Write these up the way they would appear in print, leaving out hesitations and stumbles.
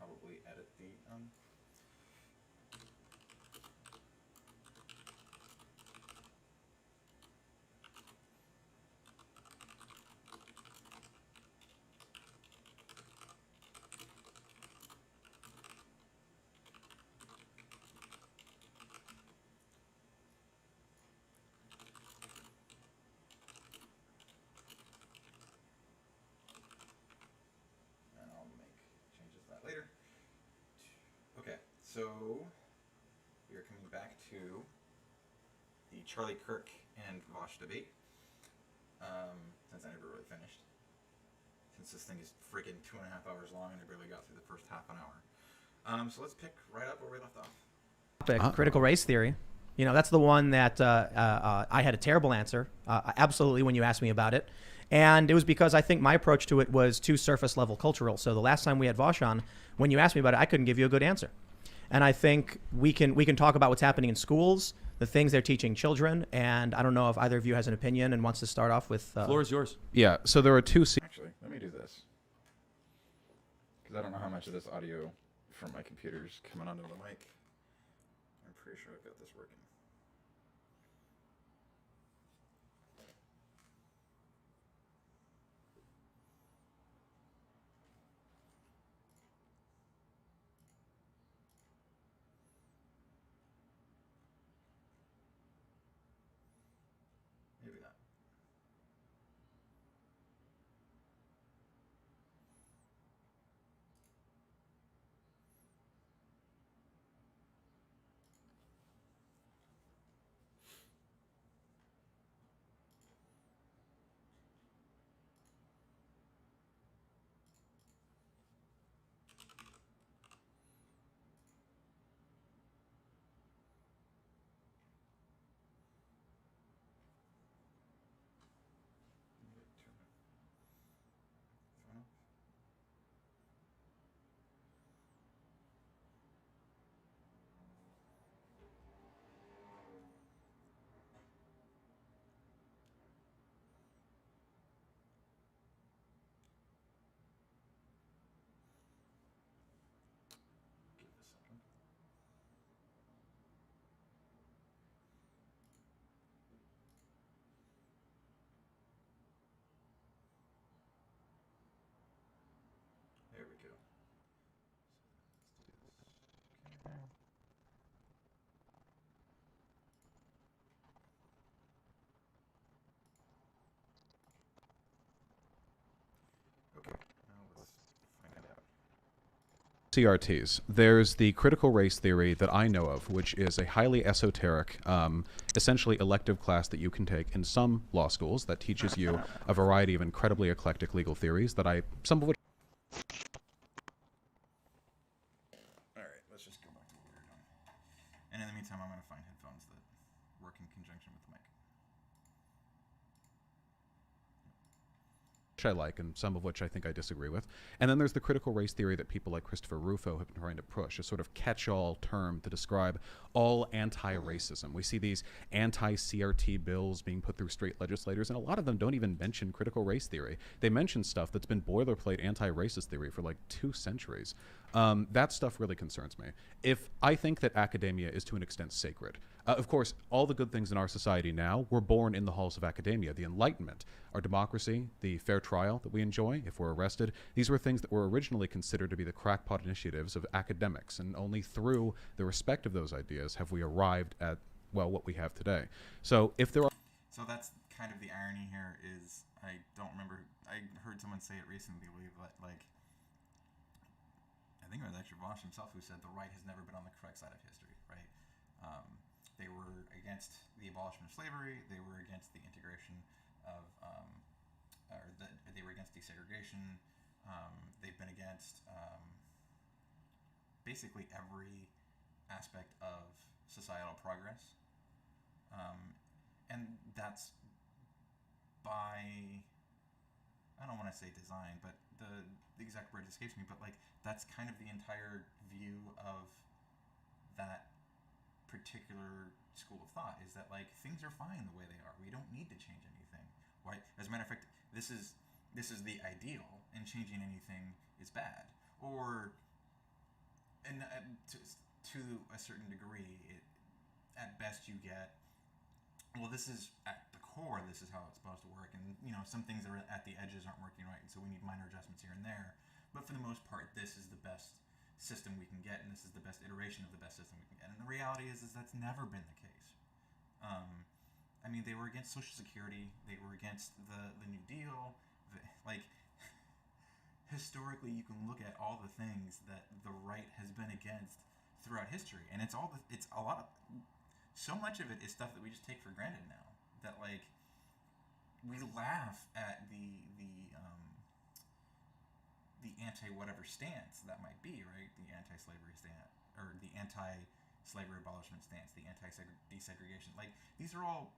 probably edit the and I'll make changes to that later. Okay, so we are coming back to the Charlie Kirk and Vaush debate. Since I never really finished. Since this thing is freaking 2.5 hours long and I barely got through the first half an hour. So let's pick right up where we left off. Critical race theory. You know, that's the one that I had a terrible answer, absolutely, when you asked me about it. And it was because I think my approach to it was too surface level cultural. So the last time we had Vaush on, when you asked me about it, I couldn't give you a good answer. And I think we can talk about what's happening in schools, the things they're teaching children. And I don't know if either of you has an opinion and wants to start off with. Floor is yours. Yeah, so there are two. Actually, let me do this. Because I don't know how much of this audio from my computer is coming onto the mic. I'm pretty sure I've got this working. Maybe not. Give this a second. There we go. Okay. Okay, now let's find it out. CRTs. There's the critical race theory that I know of, which is a highly esoteric, essentially elective class that you can take in some law schools that teaches you a variety of incredibly eclectic legal theories that some of which. Alright, let's just go back to what we were doing. And in the meantime, I'm going to find headphones that work in conjunction with the mic. I like, and some of which I think I disagree with. And then there's the critical race theory that people like Christopher Rufo have been trying to push, a sort of catch-all term to describe all anti-racism. We see these anti-CRT bills being put through state legislators, and a lot of them don't even mention critical race theory. They mention stuff that's been boilerplate anti-racist theory for like 2 centuries. That stuff really concerns me. If I think that academia is to an extent sacred, of course, all the good things in our society now were born in the halls of academia. The Enlightenment, our democracy, the fair trial that we enjoy if we're arrested, these were things that were originally considered to be the crackpot initiatives of academics, and only through the respect of those ideas have we arrived at, well, what we have today. So if there are... So that's kind of the irony here is, I don't remember, I heard someone say it recently, but like, I think it was actually Vaush himself who said the right has never been on the correct side of history, right? They were against the abolishment of slavery. They were against the integration of, they were against desegregation. They've been against basically every aspect of societal progress. And that's by, I don't want to say design, but the exact word escapes me, but like that's kind of the entire view of that particular school of thought, is that like things are fine the way they are. We don't need to change anything. Why? As a matter of fact, this is the ideal, and changing anything is bad. Or and to a certain degree, at best you get, well, this is at the core, this is how it's supposed to work, and some things that are at the edges aren't working right, and so we need minor adjustments here and there. But for the most part, this is the best system we can get, and this is the best iteration of the best system we can get. And the reality is that's never been the case. I mean, they were against Social Security, they were against the New Deal. Historically, you can look at all the things that the right has been against throughout history, and it's a lot of, so much of it is stuff that we just take for granted now. That we laugh at the anti-whatever stance that might be, right? The anti-slavery stance, or the anti-slavery abolishment stance, the anti-desegregation. These are all,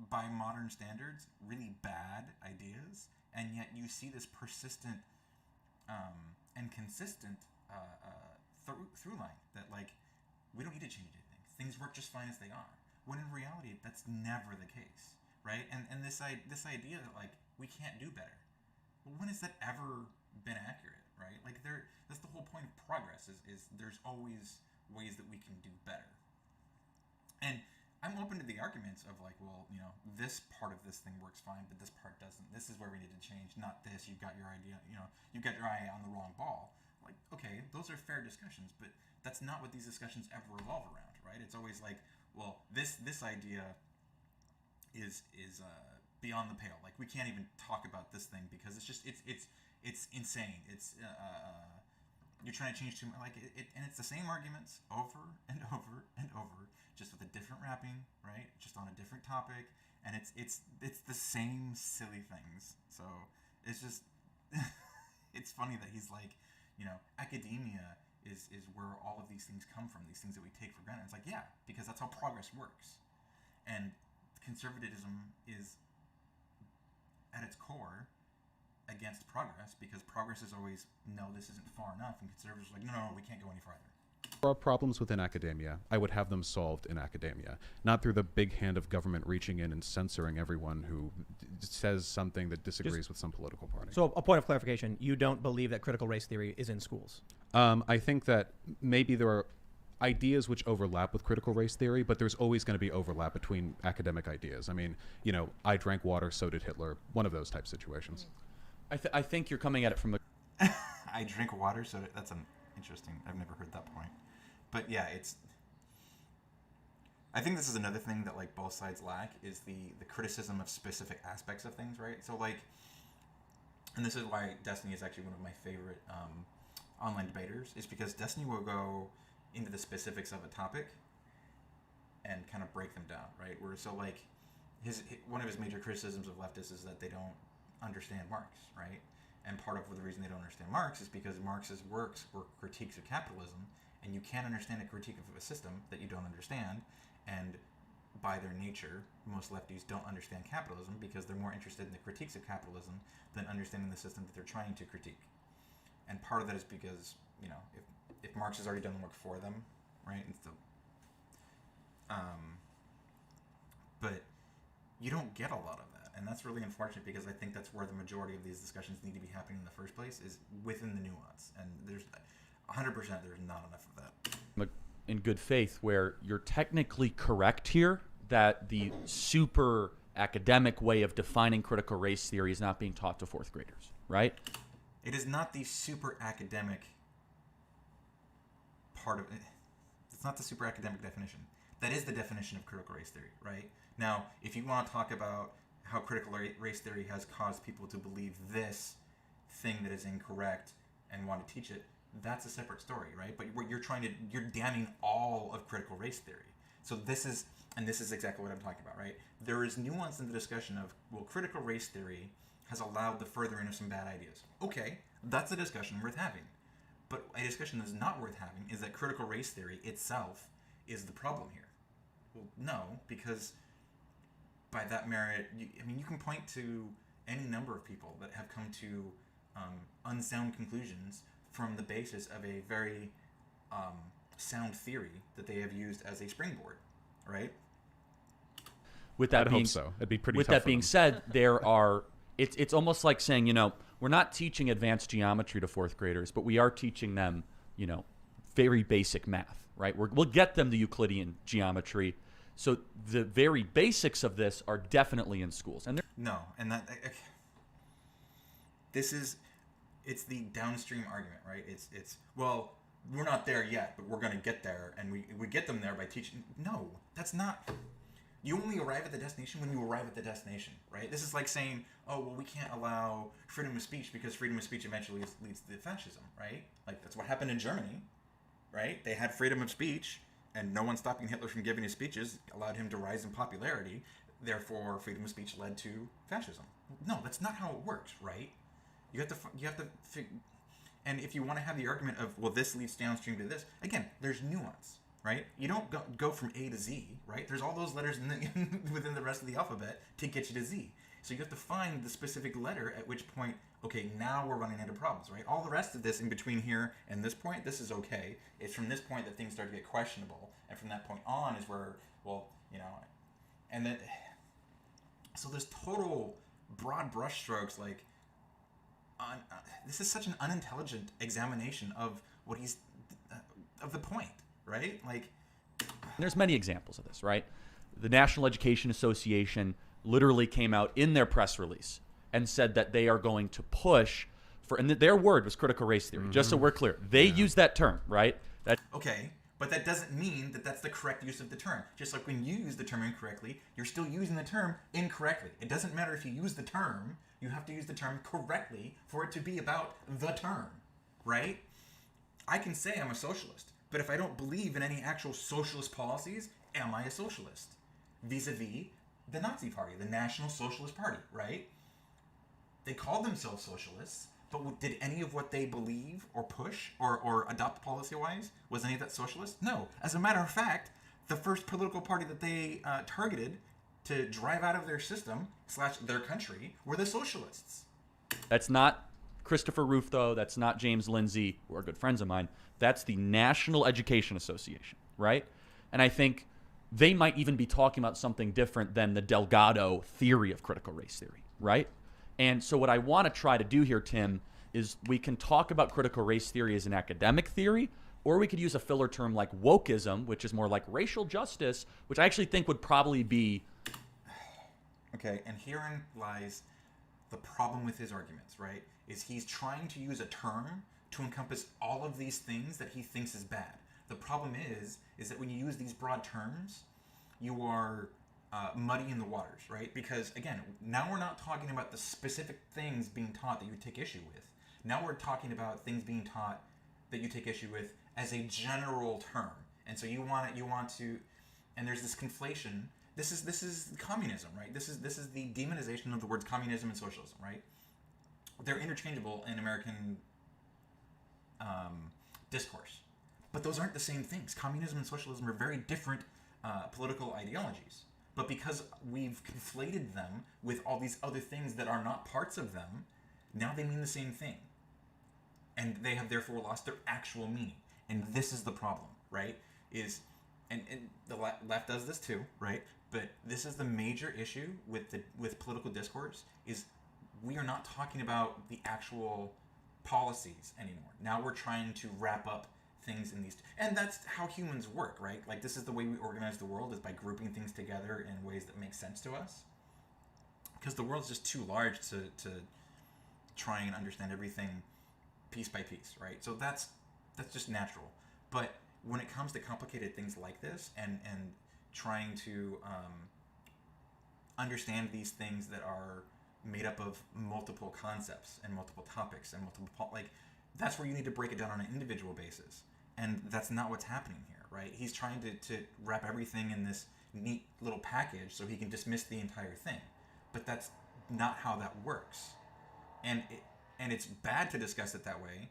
by modern standards, really bad ideas, and yet you see this persistent and consistent through line that we don't need to change anything. Things work just fine as they are. When in reality, that's never the case, right? And this idea that we can't do better. Well, when has that ever been accurate, right? That's the whole point of progress is there's always ways that we can do better. And I'm open to the arguments of this part of this thing works fine, but this part doesn't. This is where we need to change, not this. You've got your idea, you've got your eye on the wrong ball. Okay, those are fair discussions, but that's not what these discussions ever revolve around, right? It's always this idea is beyond the pale. We can't even talk about this thing because it's just it's insane. It's you're trying to change too much, and it's the same arguments over and over and over, just with a different wrapping, right? Just on a different topic, and it's the same silly things. So it's just it's funny that he's academia is where all of these things come from, these things that we take for granted. It's yeah, because that's how progress works. And conservatism is, at its core, against progress, because progress is always, no, this isn't far enough, and conservatives are no, we can't go any farther. There are problems within academia. I would have them solved in academia, not through the big hand of government reaching in and censoring everyone who says something that disagrees with some political party. So a point of clarification, you don't believe that critical race theory is in schools? I think that maybe there are ideas which overlap with critical race theory, but there's always going to be overlap between academic ideas. I mean, I drank water, so did Hitler, one of those type situations. I think you're coming at it from the... I drink water, so that's an interesting... I've never heard that point. But yeah, I think this is another thing that both sides lack, is the criticism of specific aspects of things, right? So and this is why Destiny is actually one of my favorite online debaters, is because Destiny will go into the specifics of a topic and kind of break them down, right? Where one of his major criticisms of leftists is that they don't understand Marx, right? And part of the reason they don't understand Marx is because Marx's works were critiques of capitalism, and you can't understand a critique of a system that you don't understand. And by their nature, most lefties don't understand capitalism because they're more interested in the critiques of capitalism than understanding the system that they're trying to critique. And part of that is because, if Marx has already done the work for them, right? And so, but you don't get a lot of that. And that's really unfortunate, because I think that's where the majority of these discussions need to be happening in the first place, is within the nuance. And there's 100% there's not enough of that. In good faith, where you're technically correct here, that the super academic way of defining critical race theory is not being taught to fourth graders, right? It is not the super academic part of it. It's not the super academic definition. That is the definition of critical race theory, right? Now, if you want to talk about how critical race theory has caused people to believe this thing that is incorrect and want to teach it, that's a separate story, right? But what you're damning all of critical race theory. So this is exactly what I'm talking about, right? There is nuance in the discussion of, well, critical race theory has allowed the furthering of some bad ideas. Okay, that's a discussion worth having. But a discussion that's not worth having is that critical race theory itself is the problem here. Well, no, because by that merit, you can point to any number of people that have come to unsound conclusions from the basis of a very sound theory that they have used as a springboard, right? With that I'd being hope so. It'd be pretty. With tough that for being them. said, there are. It's almost like saying, we're not teaching advanced geometry to fourth graders, but we are teaching them, very basic math, right? We'll get them the Euclidean geometry. So the very basics of this are definitely in schools. And no, and that it's the downstream argument, right? It's well, we're not there yet, but we're going to get there, and we get them there by teaching. No, that's not. You only arrive at the destination when you arrive at the destination, right? This is like saying, oh, well, we can't allow freedom of speech because freedom of speech eventually leads to fascism, right? Like, that's what happened in Germany, right? They had freedom of speech, and no one stopping Hitler from giving his speeches allowed him to rise in popularity. Therefore, freedom of speech led to fascism. No, that's not how it works, right? You have to and if you want to have the argument of, well, this leads downstream to this, again, there's nuance. Right? You don't go from A to Z, right? There's all those letters within the rest of the alphabet to get you to Z. So you have to find the specific letter at which point, okay, now we're running into problems, right? All the rest of this in between here and this point, this is okay. It's from this point that things start to get questionable. And from that point on is where, well, and then, so there's total broad brushstrokes, like, this is such an unintelligent examination of what of the point. Right? Like, there's many examples of this, right? The National Education Association literally came out in their press release and said that they are going to push for, and their word was critical race theory, just so we're clear. They use that term, right? Okay, but that doesn't mean that that's the correct use of the term. Just like when you use the term incorrectly, you're still using the term incorrectly. It doesn't matter if you use the term, you have to use the term correctly for it to be about the term, right? I can say I'm a socialist, but if I don't believe in any actual socialist policies, am I a socialist? Vis-a-vis the Nazi Party, the National Socialist Party, right? They called themselves socialists, but did any of what they believe or push or adopt policy-wise, was any of that socialist? No. As a matter of fact, the first political party that they targeted to drive out of their system / their country were the socialists. That's not Christopher Rufo, that's not James Lindsay, who are good friends of mine. That's the National Education Association, right? And I think they might even be talking about something different than the Delgado theory of critical race theory, right? And so what I want to try to do here, Tim, is we can talk about critical race theory as an academic theory, or we could use a filler term like wokeism, which is more like racial justice, which I actually think would probably be... Okay, and herein lies the problem with his arguments, right? Is he's trying to use a term to encompass all of these things that he thinks is bad. The problem is that when you use these broad terms, you are muddying the waters, right? Because, again, now we're not talking about the specific things being taught that you take issue with. Now we're talking about things being taught that you take issue with as a general term. And so you want to, and there's this conflation. This is communism, right? This is the demonization of the words communism and socialism, right? They're interchangeable in American discourse. But those aren't the same things. Communism and socialism are very different political ideologies. But because we've conflated them with all these other things that are not parts of them, now they mean the same thing. And they have therefore lost their actual meaning. And this is the problem, right? And the left does this too, right? But this is the major issue with political discourse, is we are not talking about the actual policies anymore. Now we're trying to wrap up things in these, and that's how humans work, right? Like, this is the way we organize the world, is by grouping things together in ways that make sense to us. Because the world's just too large to try and understand everything piece by piece, right? So that's just natural. But when it comes to complicated things like this, and trying to understand these things that are made up of multiple concepts and multiple topics and that's where you need to break it down on an individual basis. And that's not what's happening here, right? He's trying to wrap everything in this neat little package so he can dismiss the entire thing. But that's not how that works. And it's bad to discuss it that way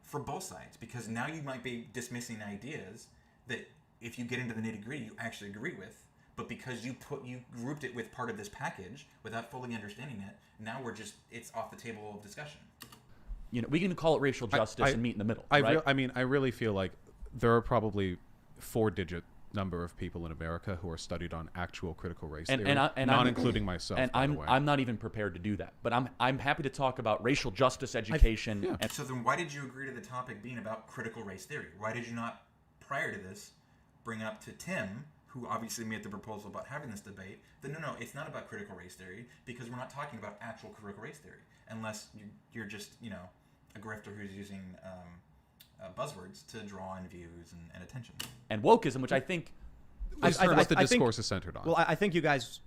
for both sides, because now you might be dismissing ideas that, if you get into the nitty-gritty, you actually agree with. But because you grouped it with part of this package without fully understanding it, now it's off the table of discussion. We can call it racial justice and meet in the middle. I really feel like there are probably 4-digit number of people in America who are studied on actual critical race And- theory, and I- and not I'm- including myself. And by the way. I'm not even prepared to do that. But I'm happy to talk about racial justice education. yeah. And So then why did you agree to the topic being about critical race theory? Why did you not, prior to this, bring up to Tim, who obviously made the proposal about having this debate, that no, it's not about critical race theory, because we're not talking about actual critical race theory, unless you're just, a grifter who's using buzzwords to draw in views and attention. and wokeism, which I think This is I what the think- discourse is centered on. Well, I think you guys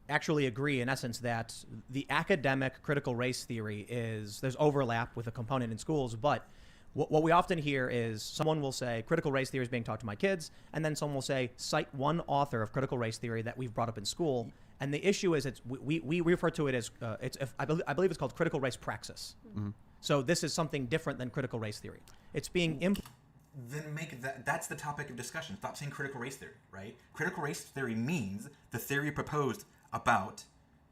actually agree in essence that the academic critical race theory there's overlap with a component in schools, but what we often hear is someone will say critical race theory is being taught to my kids, and then someone will say cite one author of critical race theory that we've brought up in school. And the issue is we refer to it as I believe it's called critical race praxis. Mm-hmm. So this is something different than critical race theory. It's being Then make that's the topic of discussion. Stop saying critical race theory, right? Critical race theory means the theory proposed about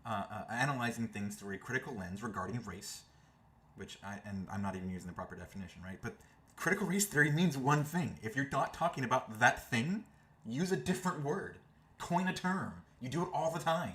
analyzing things through a critical lens regarding race, which I'm not even using the proper definition, right? But critical race theory means one thing. If you're not talking about that thing, use a different word. Coin a term. You do it all the time.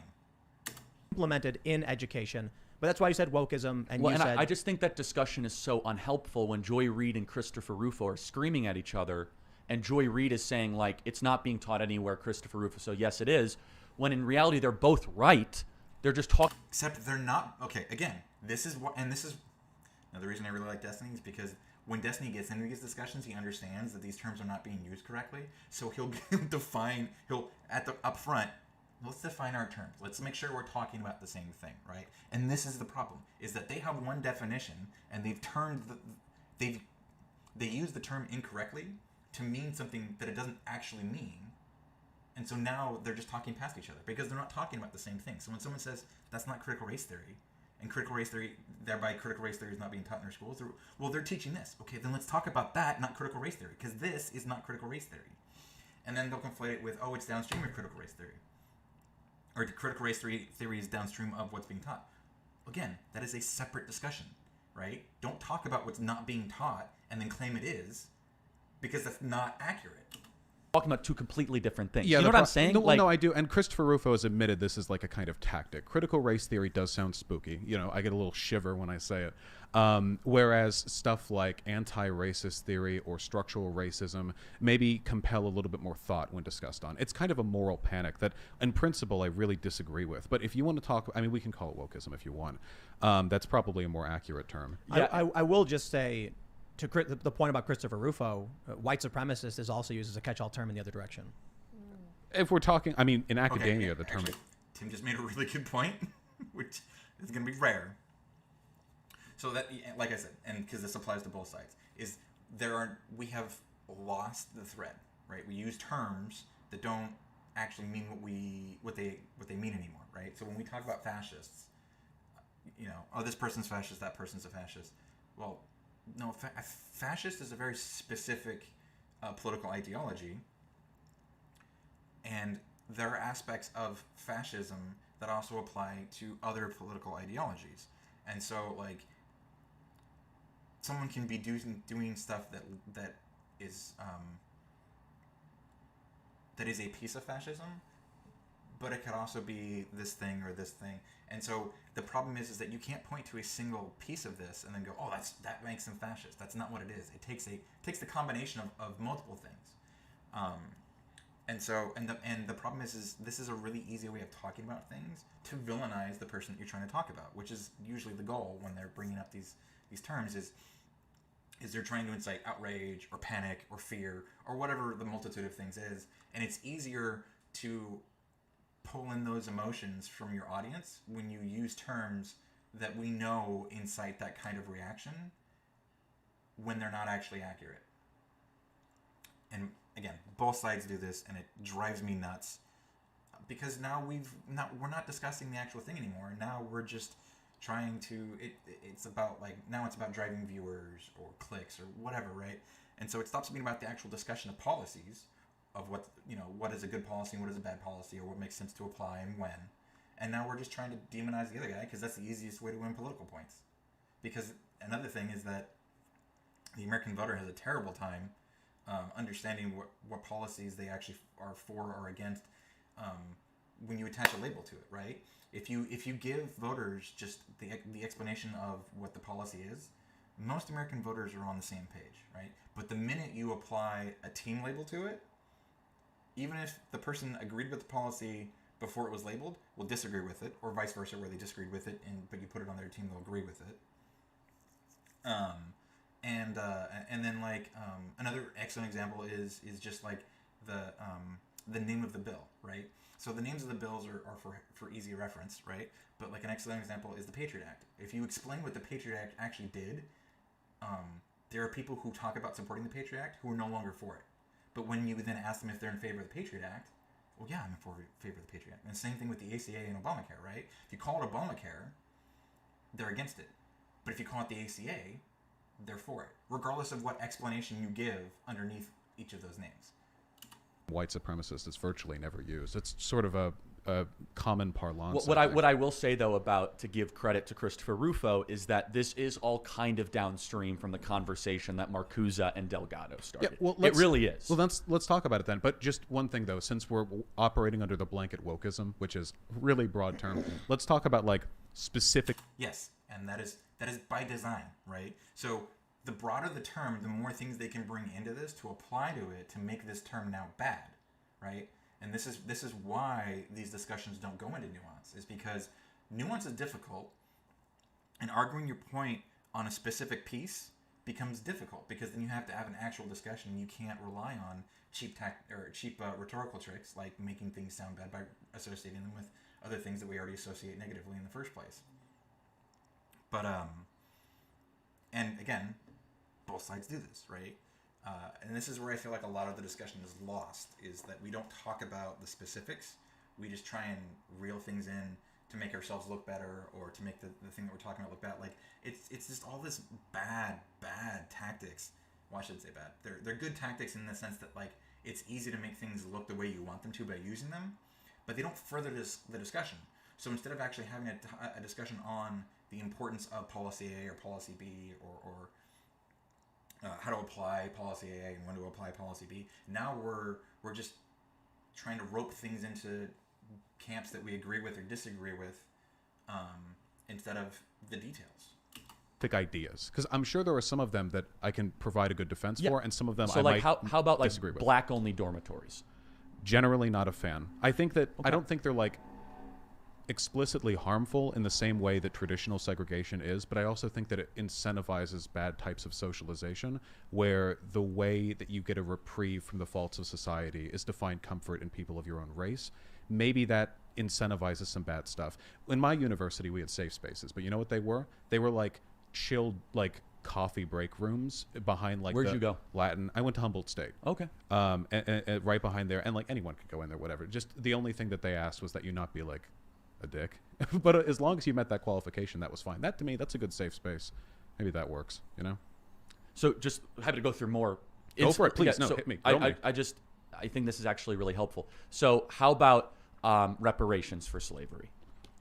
implemented in education. But that's why you said wokeism, and Well, you and said I just think that discussion is so unhelpful when Joy Reid and Christopher Rufo are screaming at each other, and Joy Reid is saying, like, it's not being taught anywhere, Christopher Rufo, so yes, it is, when in reality they're both right. They're just talking. Except they're not. Okay, again, this is what, and this is another reason I really like Destiny is because when Destiny gets into these discussions, he understands that these terms are not being used correctly. So he'll up front, let's define our terms. Let's make sure we're talking about the same thing, right? And this is the problem: is that they have one definition and they use the term incorrectly to mean something that it doesn't actually mean. And so now they're just talking past each other because they're not talking about the same thing. So when someone says that's not critical race theory, and critical race theory, thereby critical race theory is not being taught in their schools, they're teaching this. Okay, then let's talk about that, not critical race theory, because this is not critical race theory. And then they'll conflate it with, it's downstream of critical race theory. Or critical race theory is downstream of what's being taught. Again, that is a separate discussion, right? Don't talk about what's not being taught and then claim it is, because that's not accurate. Talking about two completely different things. Yeah, you know what I'm saying? No, I do. And Christopher Rufo has admitted this is like a kind of tactic. Critical race theory does sound spooky. I get a little shiver when I say it. Whereas stuff like anti-racist theory or structural racism maybe compel a little bit more thought when discussed on. It's kind of a moral panic that, in principle, I really disagree with. But if you want to talk, we can call it wokeism if you want. That's probably a more accurate term. I will just say, to the point about Christopher Rufo, white supremacist is also used as a catch-all term in the other direction. If we're talking, in academia, the term. Actually, Tim just made a really good point, which is going to be rare. So that, like I said, and because this applies to both sides, is we have lost the thread, right? We use terms that don't actually mean what they mean anymore, right? So when we talk about fascists, this person's fascist, that person's a fascist. Well, no, fascist is a very specific political ideology, and there are aspects of fascism that also apply to other political ideologies. And so, like, someone can be doing stuff that is a piece of fascism, but it could also be this thing or this thing. And so the problem is that you can't point to a single piece of this and then go, that makes them fascist. That's not what it is. It takes the combination of multiple things. And the problem is this is a really easy way of talking about things to villainize the person that you're trying to talk about, which is usually the goal when they're bringing up these terms is they're trying to incite outrage or panic or fear or whatever the multitude of things is. And it's easier to pull in those emotions from your audience when you use terms that we know incite that kind of reaction when they're not actually accurate. And again, both sides do this, and it drives me nuts because now we're not discussing the actual thing anymore. Now we're just trying to it's about driving viewers or clicks or whatever, right? And so it stops being about the actual discussion of policies of what is a good policy and what is a bad policy, or what makes sense to apply and when. And now we're just trying to demonize the other guy because that's the easiest way to win political points. Because another thing is that the American voter has a terrible time understanding what policies they actually are for or against when you attach a label to it, right? If you give voters just the explanation of what the policy is, most American voters are on the same page, right? But the minute you apply a team label to it, even if the person agreed with the policy before it was labeled, will disagree with it, or vice versa, where they disagreed with it, but you put it on their team, they'll agree with it. And then like another excellent example is just like the name of the bill, right? So the names of the bills are for easy reference, right? But like an excellent example is the Patriot Act. If you explain what the Patriot Act actually did, there are people who talk about supporting the Patriot Act who are no longer for it. But when you then ask them if they're in favor of the Patriot Act, well, yeah, I'm in favor of the Patriot Act. And the same thing with the ACA and Obamacare, right? If you call it Obamacare, they're against it. But if you call it the ACA, they're for it, regardless of what explanation you give underneath each of those names. White supremacist is virtually never used. It's sort of a common parlance. What I will say, though, about to give credit to Christopher Rufo is that this is all kind of downstream from the conversation that Marcuse and Delgado started. Yeah, well, it really is. Well, let's talk about it then. But just one thing, though, since we're operating under the blanket wokeism, which is really broad term, let's talk about like specific. Yes, and that is by design, right? So the broader the term, the more things they can bring into this to apply to it to make this term now bad, right? And this is why these discussions don't go into nuance, is because nuance is difficult, and arguing your point on a specific piece becomes difficult, because then you have to have an actual discussion, and you can't rely on cheap rhetorical tricks like making things sound bad by associating them with other things that we already associate negatively in the first place. But and again, both sides do this, right? And this is where I feel like a lot of the discussion is lost, is that we don't talk about the specifics. We just try and reel things in to make ourselves look better, or to make the thing that we're talking about look bad. Like, it's just all this bad tactics. Well, I shouldn't say bad. They're good tactics in the sense that, like, it's easy to make things look the way you want them to by using them, but they don't further the discussion. So instead of actually having a discussion on the importance of policy A or policy B, or how to apply policy A and when to apply policy B, now we're just trying to rope things into camps that we agree with or disagree with, instead of the details. Ideas, because I'm sure there are some of them that I can provide a good defense for, and some of them so I like might how about like disagree with. black only dormitories? Generally not a fan. I think that I don't think they're like explicitly harmful in the same way that traditional segregation is, but I also think that it incentivizes bad types of socialization, where the way that you get a reprieve from the faults of society is to find comfort in people of your own race. Maybe that incentivizes some bad stuff. In my university, we had safe spaces, but you know what they were? They were like chilled, like coffee break rooms behind like Where'd you go? Latin. I went to Humboldt State. Okay. And right behind there, and like anyone could go in there, whatever. Just the only thing that they asked was that you not be like a dick. But as long as you met that qualification, that was fine. That, to me, that's a good safe space. Maybe that works, you know? So just happy to go through more. Go for it, please. Yeah, No, so hit me. I think this is actually really helpful. So how about reparations for slavery?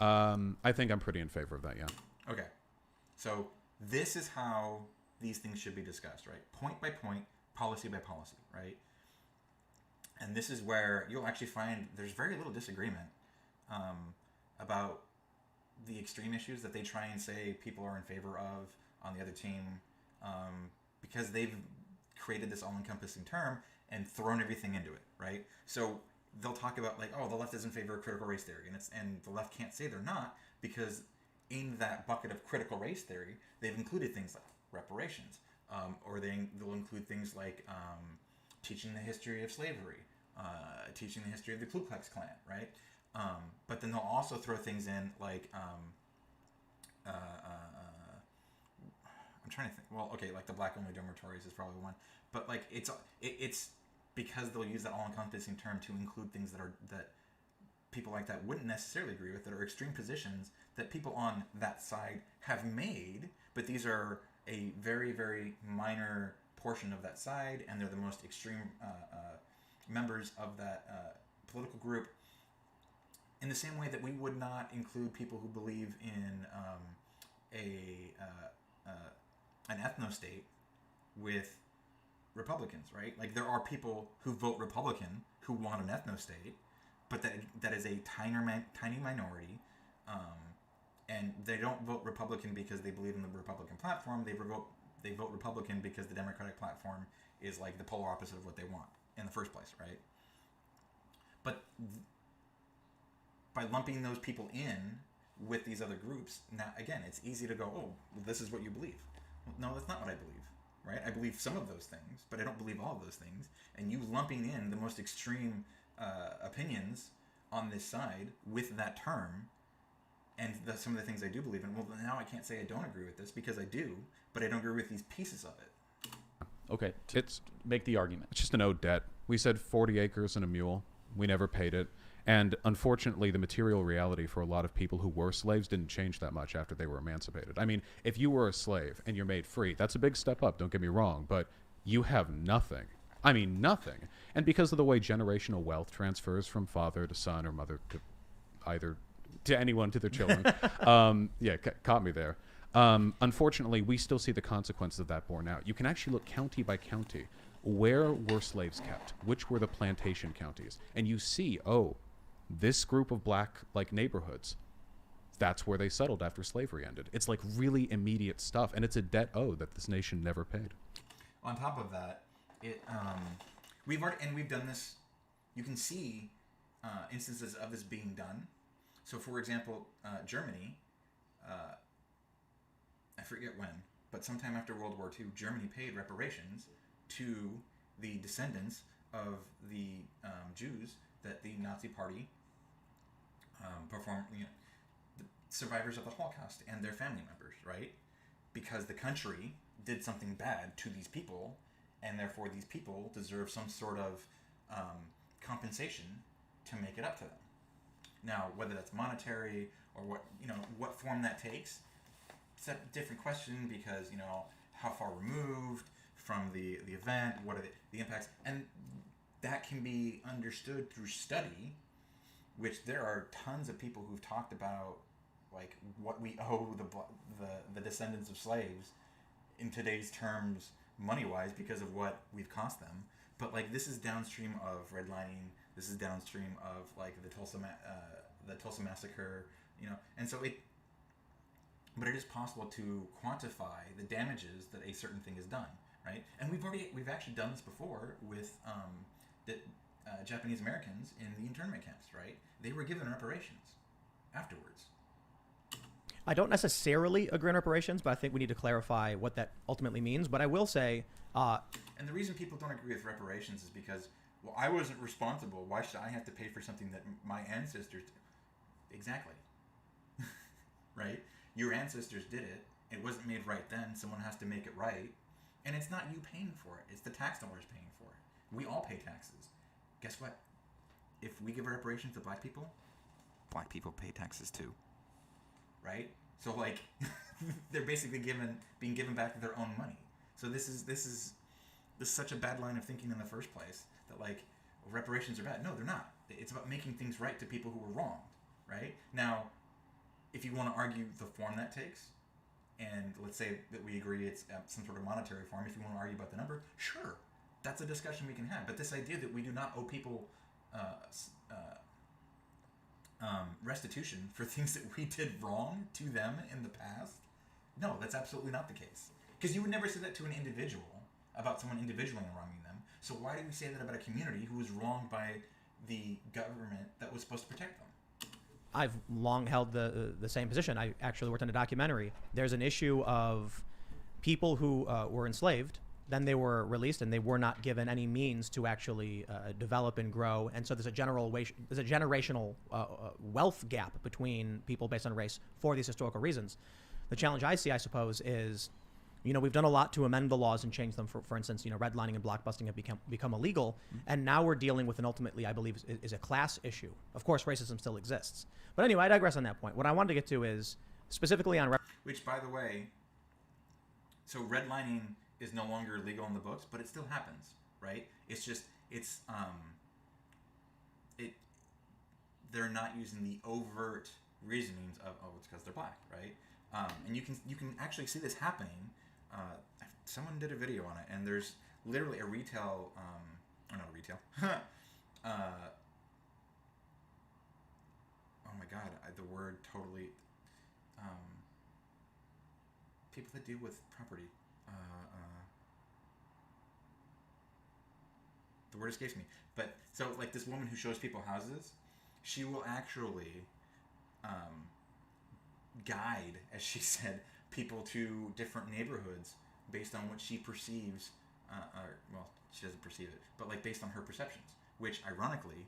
I think I'm pretty in favor of that, yeah. Okay. So this is how these things should be discussed, right? Point by point, policy by policy, right? And this is where you'll actually find there's very little disagreement about the extreme issues that they try and say people are in favor of on the other team, because they've created this all-encompassing term and thrown everything into it, right? So they'll talk about like, oh, the left is in favor of critical race theory, and the left can't say they're not, because in that bucket of critical race theory, they've included things like reparations, or they'll include things like teaching the history of slavery, teaching the history of the Ku Klux Klan, right? But then they'll also throw things in like, I'm trying to think. Well, okay, like the black only dormitories is probably one, but like it's because they'll use that all-encompassing term to include things that people like that wouldn't necessarily agree with, that are extreme positions that people on that side have made, but these are a very, very minor portion of that side, and they're the most extreme members of that political group. In the same way that we would not include people who believe in an ethno-state with Republicans, right? Like there are people who vote Republican who want an ethno-state, but that is a tiny minority, and they don't vote Republican because they believe in the Republican platform. They vote Republican because the Democratic platform is like the polar opposite of what they want in the first place, right? But by lumping those people in with these other groups, now again, it's easy to go, oh, well, this is what you believe. Well, no, that's not what I believe, right? I believe some of those things, but I don't believe all of those things. And you lumping in the most extreme opinions on this side with that term, and some of the things I do believe in, well, now I can't say I don't agree with this because I do, but I don't agree with these pieces of it. Okay, make the argument. It's just an owed debt. We said 40 acres and a mule. We never paid it. And unfortunately, the material reality for a lot of people who were slaves didn't change that much after they were emancipated. I mean, if you were a slave and you're made free, that's a big step up, don't get me wrong, but you have nothing. I mean, nothing. And because of the way generational wealth transfers from father to son or mother to either to anyone to their children, caught me there. Unfortunately, we still see the consequences of that borne out. You can actually look county by county. Where were slaves kept? Which were the plantation counties? And you see, oh, this group of black neighborhoods, that's where they settled after slavery ended. It's like really immediate stuff, and it's a debt owed that this nation never paid. On top of that, we've done this. You can see instances of this being done. So, for example, Germany, I forget when, but sometime after World War II, Germany paid reparations to the descendants of the Jews that the Nazi Party performed, the survivors of the Holocaust and their family members, right? Because the country did something bad to these people, and therefore these people deserve some sort of compensation to make it up to them. Now, whether that's monetary or what form that takes, it's a different question because, how far removed from the event, what are the impacts, and that can be understood through study, which there are tons of people who've talked about, like, what we owe the descendants of slaves in today's terms, money-wise, because of what we've cost them. But like, this is downstream of redlining. This is downstream of like the Tulsa massacre, and so but it is possible to quantify the damages that a certain thing has done, right? And we've actually done this before with the Japanese Americans in the internment camps, right? They were given reparations afterwards. I don't necessarily agree on reparations, but I think we need to clarify what that ultimately means. But I will say... and the reason people don't agree with reparations is because, well, I wasn't responsible. Why should I have to pay for something that my ancestors did? Exactly. Right? Your ancestors did it. It wasn't made right then. Someone has to make it right. And it's not you paying for it. It's the tax dollars paying for it. We all pay taxes. Guess what? If we give reparations to black people pay taxes too. Right? So like, they're basically being given back their own money. So this is such a bad line of thinking in the first place, that like, reparations are bad. No, they're not. It's about making things right to people who were wronged. Right? Now, if you want to argue the form that takes, and let's say that we agree it's some sort of monetary form, if you want to argue about the number, sure, that's a discussion we can have. But this idea that we do not owe people restitution for things that we did wrong to them in the past, no, that's absolutely not the case. Because you would never say that to an individual, about someone individually wronging them. So why do we say that about a community who was wronged by the government that was supposed to protect them? I've long held the same position. I actually worked on a documentary. There's an issue of people who were enslaved, then they were released, and they were not given any means to actually develop and grow. And so there's a generational wealth gap between people based on race for these historical reasons. The challenge I see, I suppose, is, we've done a lot to amend the laws and change them. For instance, redlining and blockbusting have become illegal, and now we're dealing with an ultimately, I believe, is a class issue. Of course, racism still exists. But anyway, I digress on that point. What I wanted to get to is specifically on... Which, by the way, so redlining is no longer legal in the books, but it still happens, right? It's just, they're not using the overt reasonings of, oh, it's because they're black, right? And you can actually see this happening. Someone did a video on it, and there's literally a retail, or not a retail. Oh my God, the word totally. People that deal with property. The word escapes me. But so like this woman who shows people houses, she will actually guide, as she said, people to different neighborhoods based on what she perceives. Well, she doesn't perceive it, but like based on her perceptions, which ironically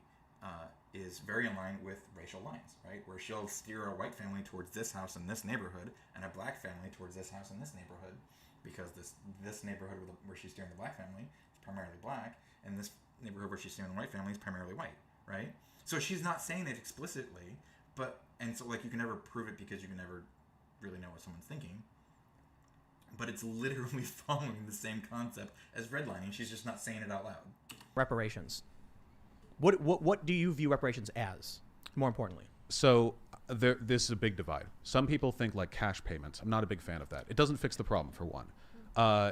is very in line with racial lines, right? Where she'll steer a white family towards this house in this neighborhood, and a black family towards this house in this neighborhood, because this neighborhood where she's steering the black family is primarily black, and this neighborhood where she's steering the white family is primarily white, right? So she's not saying it explicitly, and so like you can never prove it because you can never really know what someone's thinking. But it's literally following the same concept as redlining. She's just not saying it out loud. Reparations. What do you view reparations as, more importantly? So this is a big divide. Some people think like cash payments. I'm not a big fan of that. It doesn't fix the problem, for one.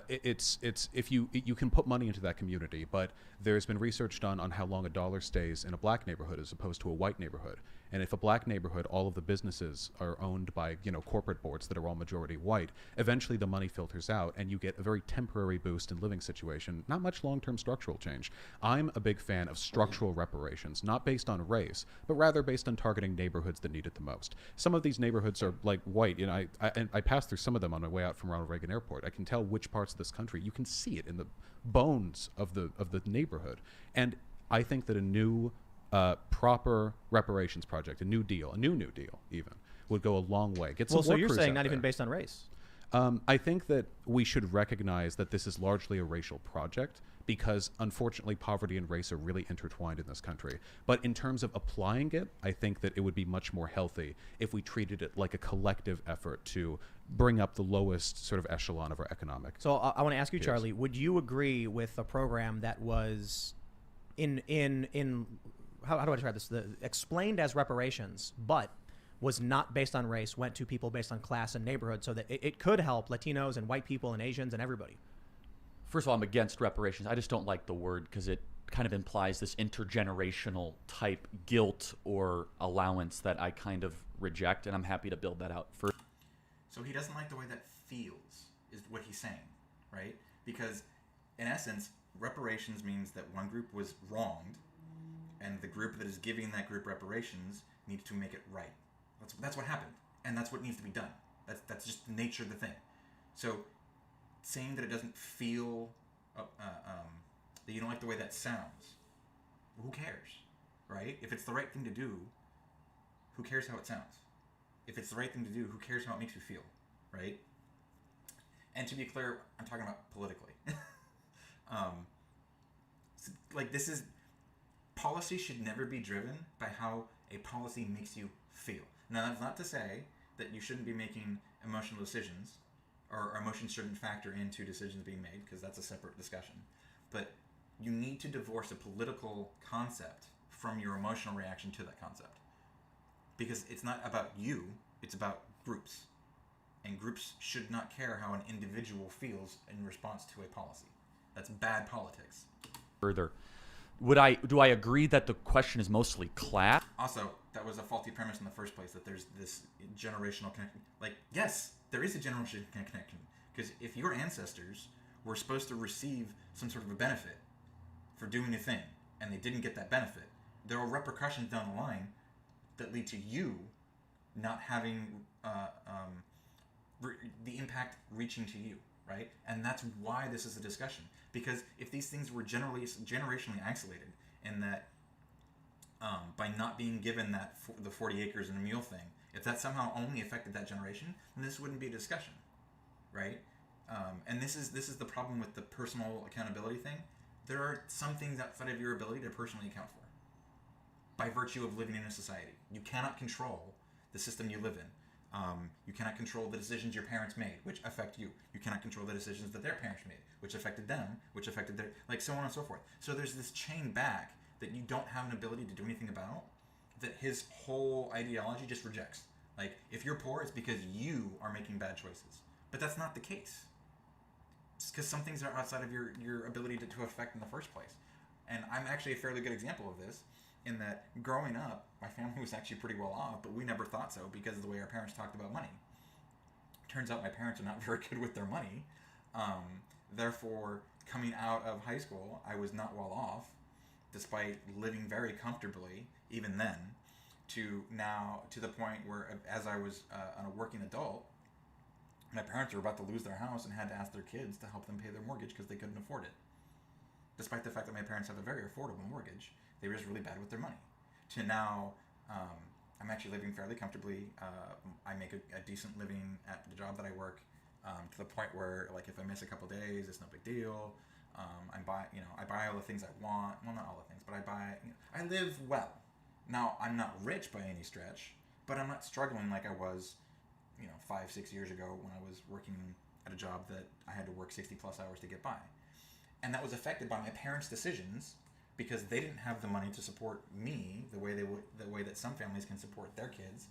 It's if you can put money into that community, but there's been research done on how long a dollar stays in a black neighborhood as opposed to a white neighborhood. And if a black neighborhood, all of the businesses are owned by corporate boards that are all majority white, eventually the money filters out, and you get a very temporary boost in living situation. Not much long-term structural change. I'm a big fan of structural reparations, not based on race, but rather based on targeting neighborhoods that need it the most. Some of these neighborhoods are like white. I passed through some of them on my way out from Ronald Reagan Airport. I can tell which parts of this country. You can see it in the bones of the neighborhood. And I think that a new proper reparations project, a new deal even, would go a long way. Get some Well, so work you're crews saying out not even there. based on race? I think that we should recognize that this is largely a racial project because, unfortunately, poverty and race are really intertwined in this country. But in terms of applying it, I think that it would be much more healthy if we treated it like a collective effort to bring up the lowest sort of echelon of our economic. So I want to ask you, Yes. Charlie, would you agree with a program that was in how do I describe this? Explained as reparations, but was not based on race, went to people based on class and neighborhood, so that it could help Latinos and white people and Asians and everybody? First of all, I'm against reparations. I just don't like the word because it kind of implies this intergenerational type guilt or allowance that I kind of reject, and I'm happy to build that out first. So he doesn't like the way that feels, is what he's saying, right? Because, in essence, reparations means that one group was wronged, and the group that is giving that group reparations needs to make it right. That's what happened, and that's what needs to be done. That's just the nature of the thing. So, saying that it doesn't feel, that you don't like the way that sounds, who cares, right? If it's the right thing to do, who cares how it sounds? If it's the right thing to do, who cares how it makes you feel, right? And to be clear, I'm talking about politically. Policy should never be driven by how a policy makes you feel. Now, that's not to say that you shouldn't be making emotional decisions, or emotions shouldn't factor into decisions being made, because that's a separate discussion. But you need to divorce a political concept from your emotional reaction to that concept. Because it's not about you, it's about groups. And groups should not care how an individual feels in response to a policy. That's bad politics. Further, do I agree that the question is mostly class? Also, that was a faulty premise in the first place, that there's this generational connection. Like, yes, there is a generational connection. Because if your ancestors were supposed to receive some sort of a benefit for doing a thing, and they didn't get that benefit, there are repercussions down the line that lead to you not having the impact reaching to you, right? And that's why this is a discussion. Because if these things were generationally isolated, and that by not being given the 40 acres and a mule thing, if that somehow only affected that generation, then this wouldn't be a discussion, right? And this is the problem with the personal accountability thing. There are some things outside of your ability to personally account for, by virtue of living in a society. You cannot control the system you live in. You cannot control the decisions your parents made, which affect you. You cannot control the decisions that their parents made, which affected them, which affected their, like, so on and so forth. So there's this chain back that you don't have an ability to do anything about, that his whole ideology just rejects. Like, if you're poor, it's because you are making bad choices. But that's not the case. because some things are outside of your ability to affect in the first place. And I'm actually a fairly good example of this, in that growing up, my family was actually pretty well off, but we never thought so because of the way our parents talked about money. Turns out my parents are not very good with their money. Therefore, coming out of high school, I was not well off, despite living very comfortably, even then, to now, to the point where, as I was a working adult, my parents were about to lose their house and had to ask their kids to help them pay their mortgage because they couldn't afford it. Despite the fact that my parents have a very affordable mortgage, they were just really bad with their money. To now, I'm actually living fairly comfortably. I make a decent living at the job that I work, to the point where, like, if I miss a couple days, it's no big deal. I buy all the things I want. Well, not all the things, but I live well. Now, I'm not rich by any stretch, but I'm not struggling like I was, 5-6 years ago when I was working at a job that I had to work 60 plus hours to get by. And that was affected by my parents' decisions, because they didn't have the money to support me the way that some families can support their kids.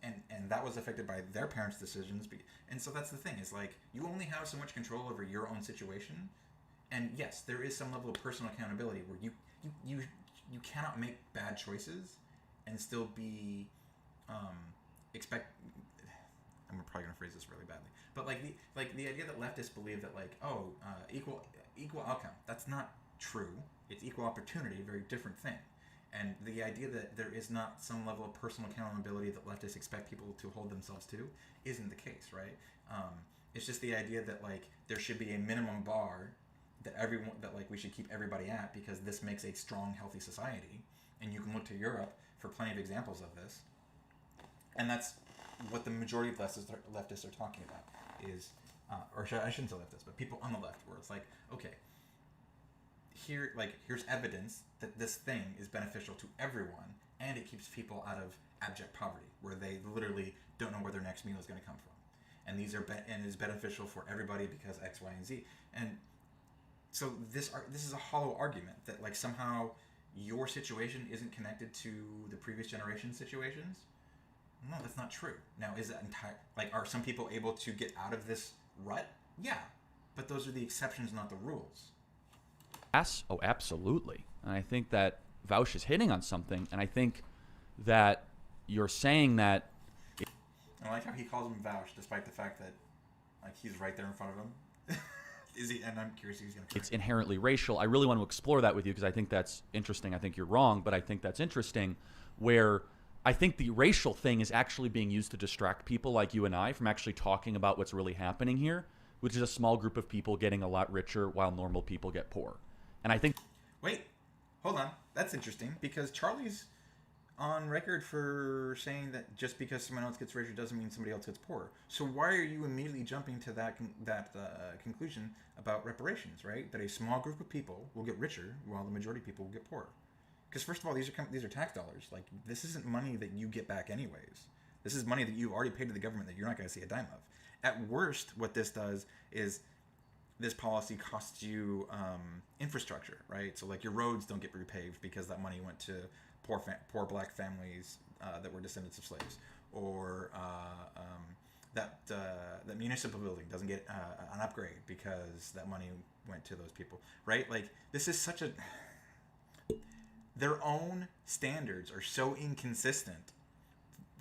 And that was affected by their parents' decisions. And so that's the thing, is like, you only have so much control over your own situation. And yes, there is some level of personal accountability where you cannot make bad choices and still be I'm probably gonna phrase this really badly, but like the idea that leftists believe that, like, equal outcome, that's not true. It's equal opportunity, a very different thing. And the idea that there is not some level of personal accountability that leftists expect people to hold themselves to isn't the case, right? It's just the idea that, like, there should be a minimum bar that we should keep everybody at, because this makes a strong, healthy society. And you can look to Europe for plenty of examples of this. And that's what the majority of leftists are talking about, is, I shouldn't say leftists, but people on the left, where it's like, okay, here's evidence that this thing is beneficial to everyone, and it keeps people out of abject poverty, where they literally don't know where their next meal is going to come from, and and is beneficial for everybody because X, Y, and Z. And so this is a hollow argument that, like, somehow your situation isn't connected to the previous generation's situations. No, that's not true. Now, is that are some people able to get out of this rut? Yeah, but those are the exceptions, not the rules. Yes, oh, absolutely. And I think that Vaush is hitting on something, and I think that you're saying that. I like how he calls him Vaush, despite the fact that, like, he's right there in front of him. Is he? And I'm curious if he's going to. It's inherently racial. I really want to explore that with you, because I think that's interesting. I think you're wrong, but I think that's interesting, where I think the racial thing is actually being used to distract people like you and I from actually talking about what's really happening here, which is a small group of people getting a lot richer while normal people get poor. And I think... Wait, hold on. That's interesting, because Charlie's on record for saying that just because someone else gets richer doesn't mean somebody else gets poorer. So why are you immediately jumping to that conclusion about reparations, right? That a small group of people will get richer while the majority of people will get poorer. Because first of all, these are tax dollars. Like, this isn't money that you get back anyways. This is money that you've already paid to the government that you're not going to see a dime of. At worst, what this does is this policy costs you infrastructure, right? So, like, your roads don't get repaved because that money went to poor black families that were descendants of slaves, or that municipal building doesn't get an upgrade because that money went to those people, right? Like, this is such a... Their own standards are so inconsistent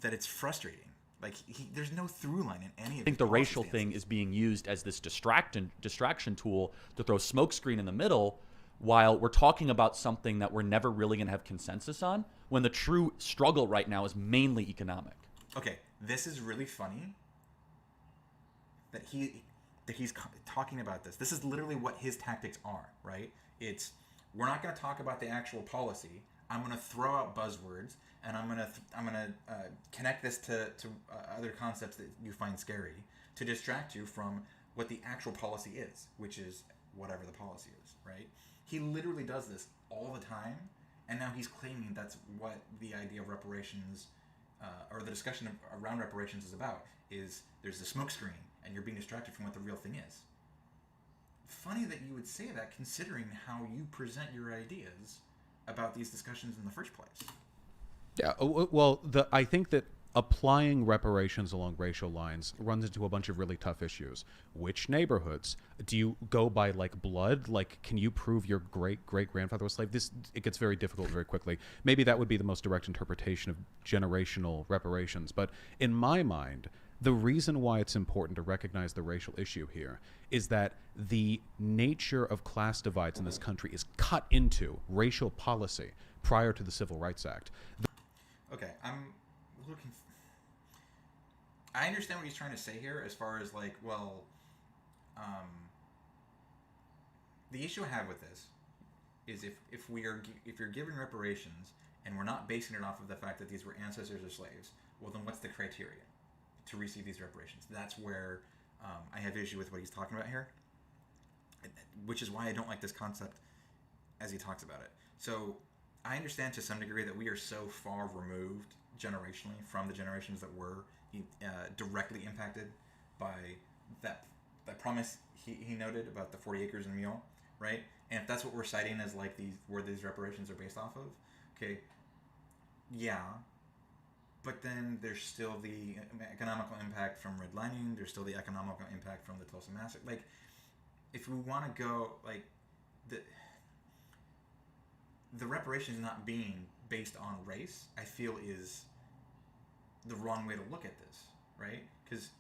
that it's frustrating. Like, there's no through line in any of it. I think the racial thing is being used as this distraction tool to throw smokescreen in the middle, while we're talking about something that we're never really going to have consensus on, when the true struggle right now is mainly economic. Okay, this is really funny that he's talking about this. This is literally what his tactics are, right? It's, we're not going to talk about the actual policy. I'm going to throw out buzzwords, and I'm going to connect this to other concepts that you find scary to distract you from what the actual policy is, which is whatever the policy is, right? He literally does this all the time, and now he's claiming that's what the idea of reparations, or the discussion around reparations is about, is there's a smoke screen, and you're being distracted from what the real thing is. Funny that you would say that, considering how you present your ideas about these discussions in the first place. Yeah, well, I think that applying reparations along racial lines runs into a bunch of really tough issues. Which neighborhoods? Do you go by like blood? Like, can you prove your great-great-grandfather was a slave? It gets very difficult very quickly. Maybe that would be the most direct interpretation of generational reparations. But in my mind, the reason why it's important to recognize the racial issue here is that the nature of class divides in this country is cut into racial policy prior to the Civil Rights Act. Okay, I'm looking. I understand what he's trying to say here, as far as like, well, the issue I have with this is if you're giving reparations and we're not basing it off of the fact that these were ancestors of slaves, well, then what's the criteria to receive these reparations? That's where I have issue with what he's talking about here, which is why I don't like this concept as he talks about it. So I understand to some degree that we are so far removed generationally from the generations that were directly impacted by that promise he noted about the 40 acres and a mule, right? And if that's what we're citing as like where these reparations are based off of, okay, yeah. But then there's still the economical impact from redlining. There's still the economical impact from the Tulsa Massacre. Like, if we want to go, like, the reparations not being based on race, I feel is the wrong way to look at this, right? Because,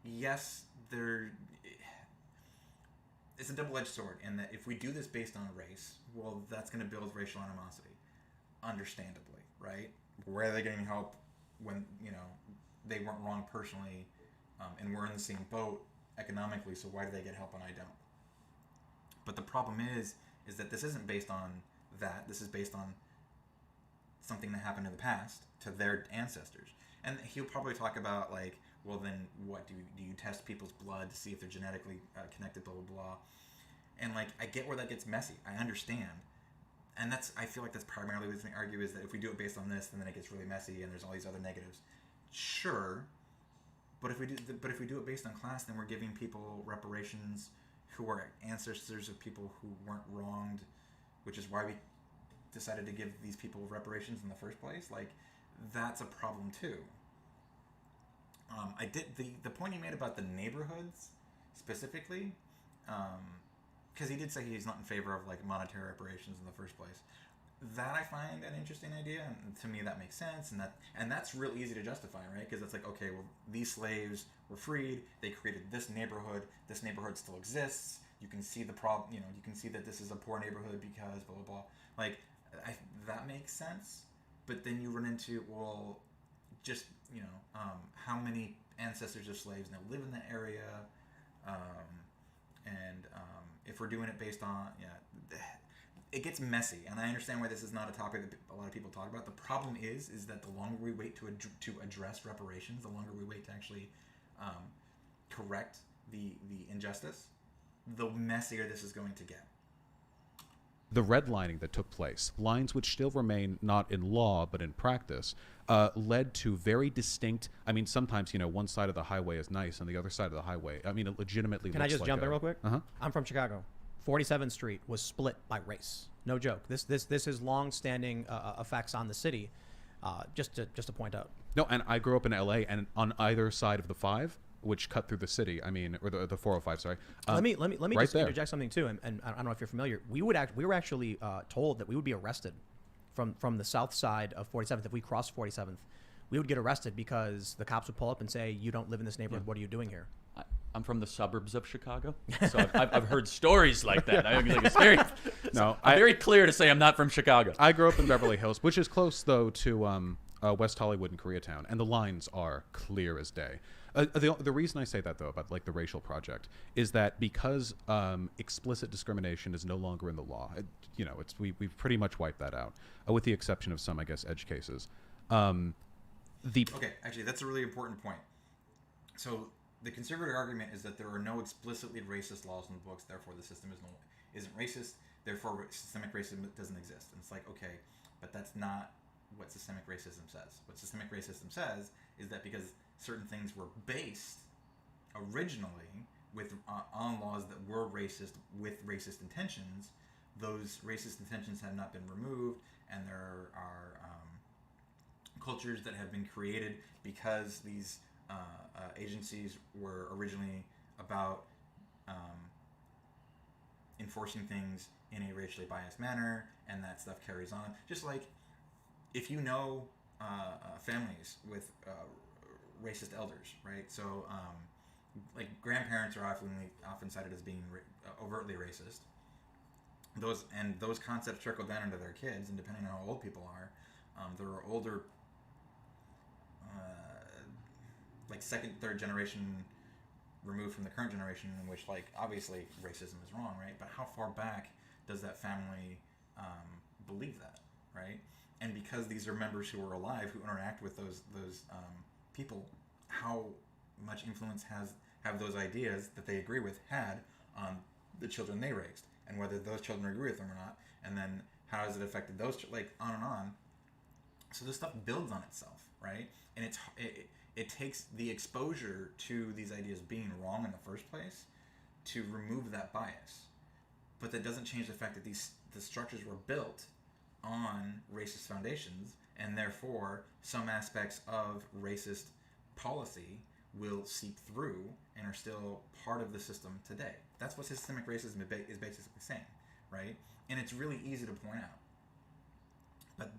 yes, it's a double-edged sword in that if we do this based on race, well, that's going to build racial animosity, understandably, right? Where are they getting help when, they weren't wrong personally, and we're in the same boat economically, so why do they get help and I don't? But the problem is that this isn't based on that. This is based on something that happened in the past to their ancestors. And he'll probably talk about, like, well, then what? Do you test people's blood to see if they're genetically connected, blah, blah, blah. And, like, I get where that gets messy. I understand. And I feel like that's primarily what they argue, is that if we do it based on this, then it gets really messy and there's all these other negatives. Sure, but if we do it based on class, then we're giving people reparations who are ancestors of people who weren't wronged, which is why we decided to give these people reparations in the first place. Like, that's a problem too. I did the point he made about the neighborhoods specifically. Because he did say he's not in favor of like monetary reparations in the first place. That I find an interesting idea, and to me that makes sense, and that's real easy to justify, right? Because it's like, okay, well, these slaves were freed, they created this neighborhood still exists. You can see the problem, you can see that this is a poor neighborhood because blah blah blah. Like, that makes sense, but then you run into, well, just how many ancestors of slaves now live in that area, and if we're doing it based on, it gets messy, and I understand why this is not a topic that a lot of people talk about. The problem is that the longer we wait to address reparations, the longer we wait to actually correct the injustice, the messier this is going to get. The redlining that took place, lines which still remain not in law but in practice, led to very distinct. I mean, sometimes one side of the highway is nice and the other side of the highway, I mean, it legitimately. Can I just jump in real quick? Uh-huh. I'm from Chicago. 47th Street was split by race. No joke. This is long-standing effects on the city. Just to point out. No, and I grew up in L.A. and on either side of the 5, which cut through the city. I mean, or the 405. Sorry. Let me right just there. interject something too, and I don't know if you're familiar. We were actually told that we would be arrested from the south side of 47th. If we crossed 47th, we would get arrested because the cops would pull up and say, "You don't live in this neighborhood. What are you doing here?" I'm from the suburbs of Chicago, so I've heard stories like that. I'm very clear to say I'm not from Chicago. I grew up in Beverly Hills, which is close though to West Hollywood and Koreatown, and the lines are clear as day. The reason I say that, though, about like the racial project, is that because explicit discrimination is no longer in the law, we've pretty much wiped that out, with the exception of some, I guess, edge cases. Okay, actually, that's a really important point. So the conservative argument is that there are no explicitly racist laws in the books, therefore the system isn't racist, therefore systemic racism doesn't exist. And it's like, okay, but that's not what systemic racism says. What systemic racism says is that because certain things were based originally with on laws that were racist with racist intentions, those racist intentions have not been removed, and there are cultures that have been created because these agencies were originally about enforcing things in a racially biased manner, and that stuff carries on. Just like if you know families with racist elders, right? So like grandparents are often cited as being overtly racist. Those concepts trickle down into their kids, and depending on how old people are, there are older, like second, third generation removed from the current generation, in which, like, obviously racism is wrong, right? But how far back does that family believe that, right? And because these are members who are alive, who interact with those people, how much influence have those ideas that they agree with had on the children they raised, and whether those children agree with them or not, and then how has it affected those, like, on and on. So this stuff builds on itself, right? And it takes the exposure to these ideas being wrong in the first place to remove that bias. But that doesn't change the fact that the structures were built on racist foundations, and therefore some aspects of racist policy will seep through and are still part of the system today. That's what systemic racism is basically saying, right? And it's really easy to point out. But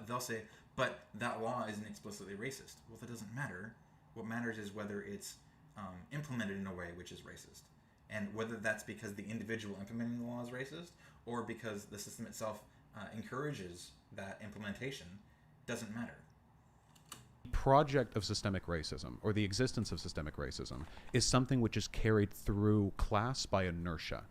they'll say, but that law isn't explicitly racist. Well, that doesn't matter. What matters is whether it's implemented in a way which is racist. And whether that's because the individual implementing the law is racist, or because the system itself encourages that implementation, doesn't matter. Project of systemic racism, or the existence of systemic racism, is something which is carried through class by inertia.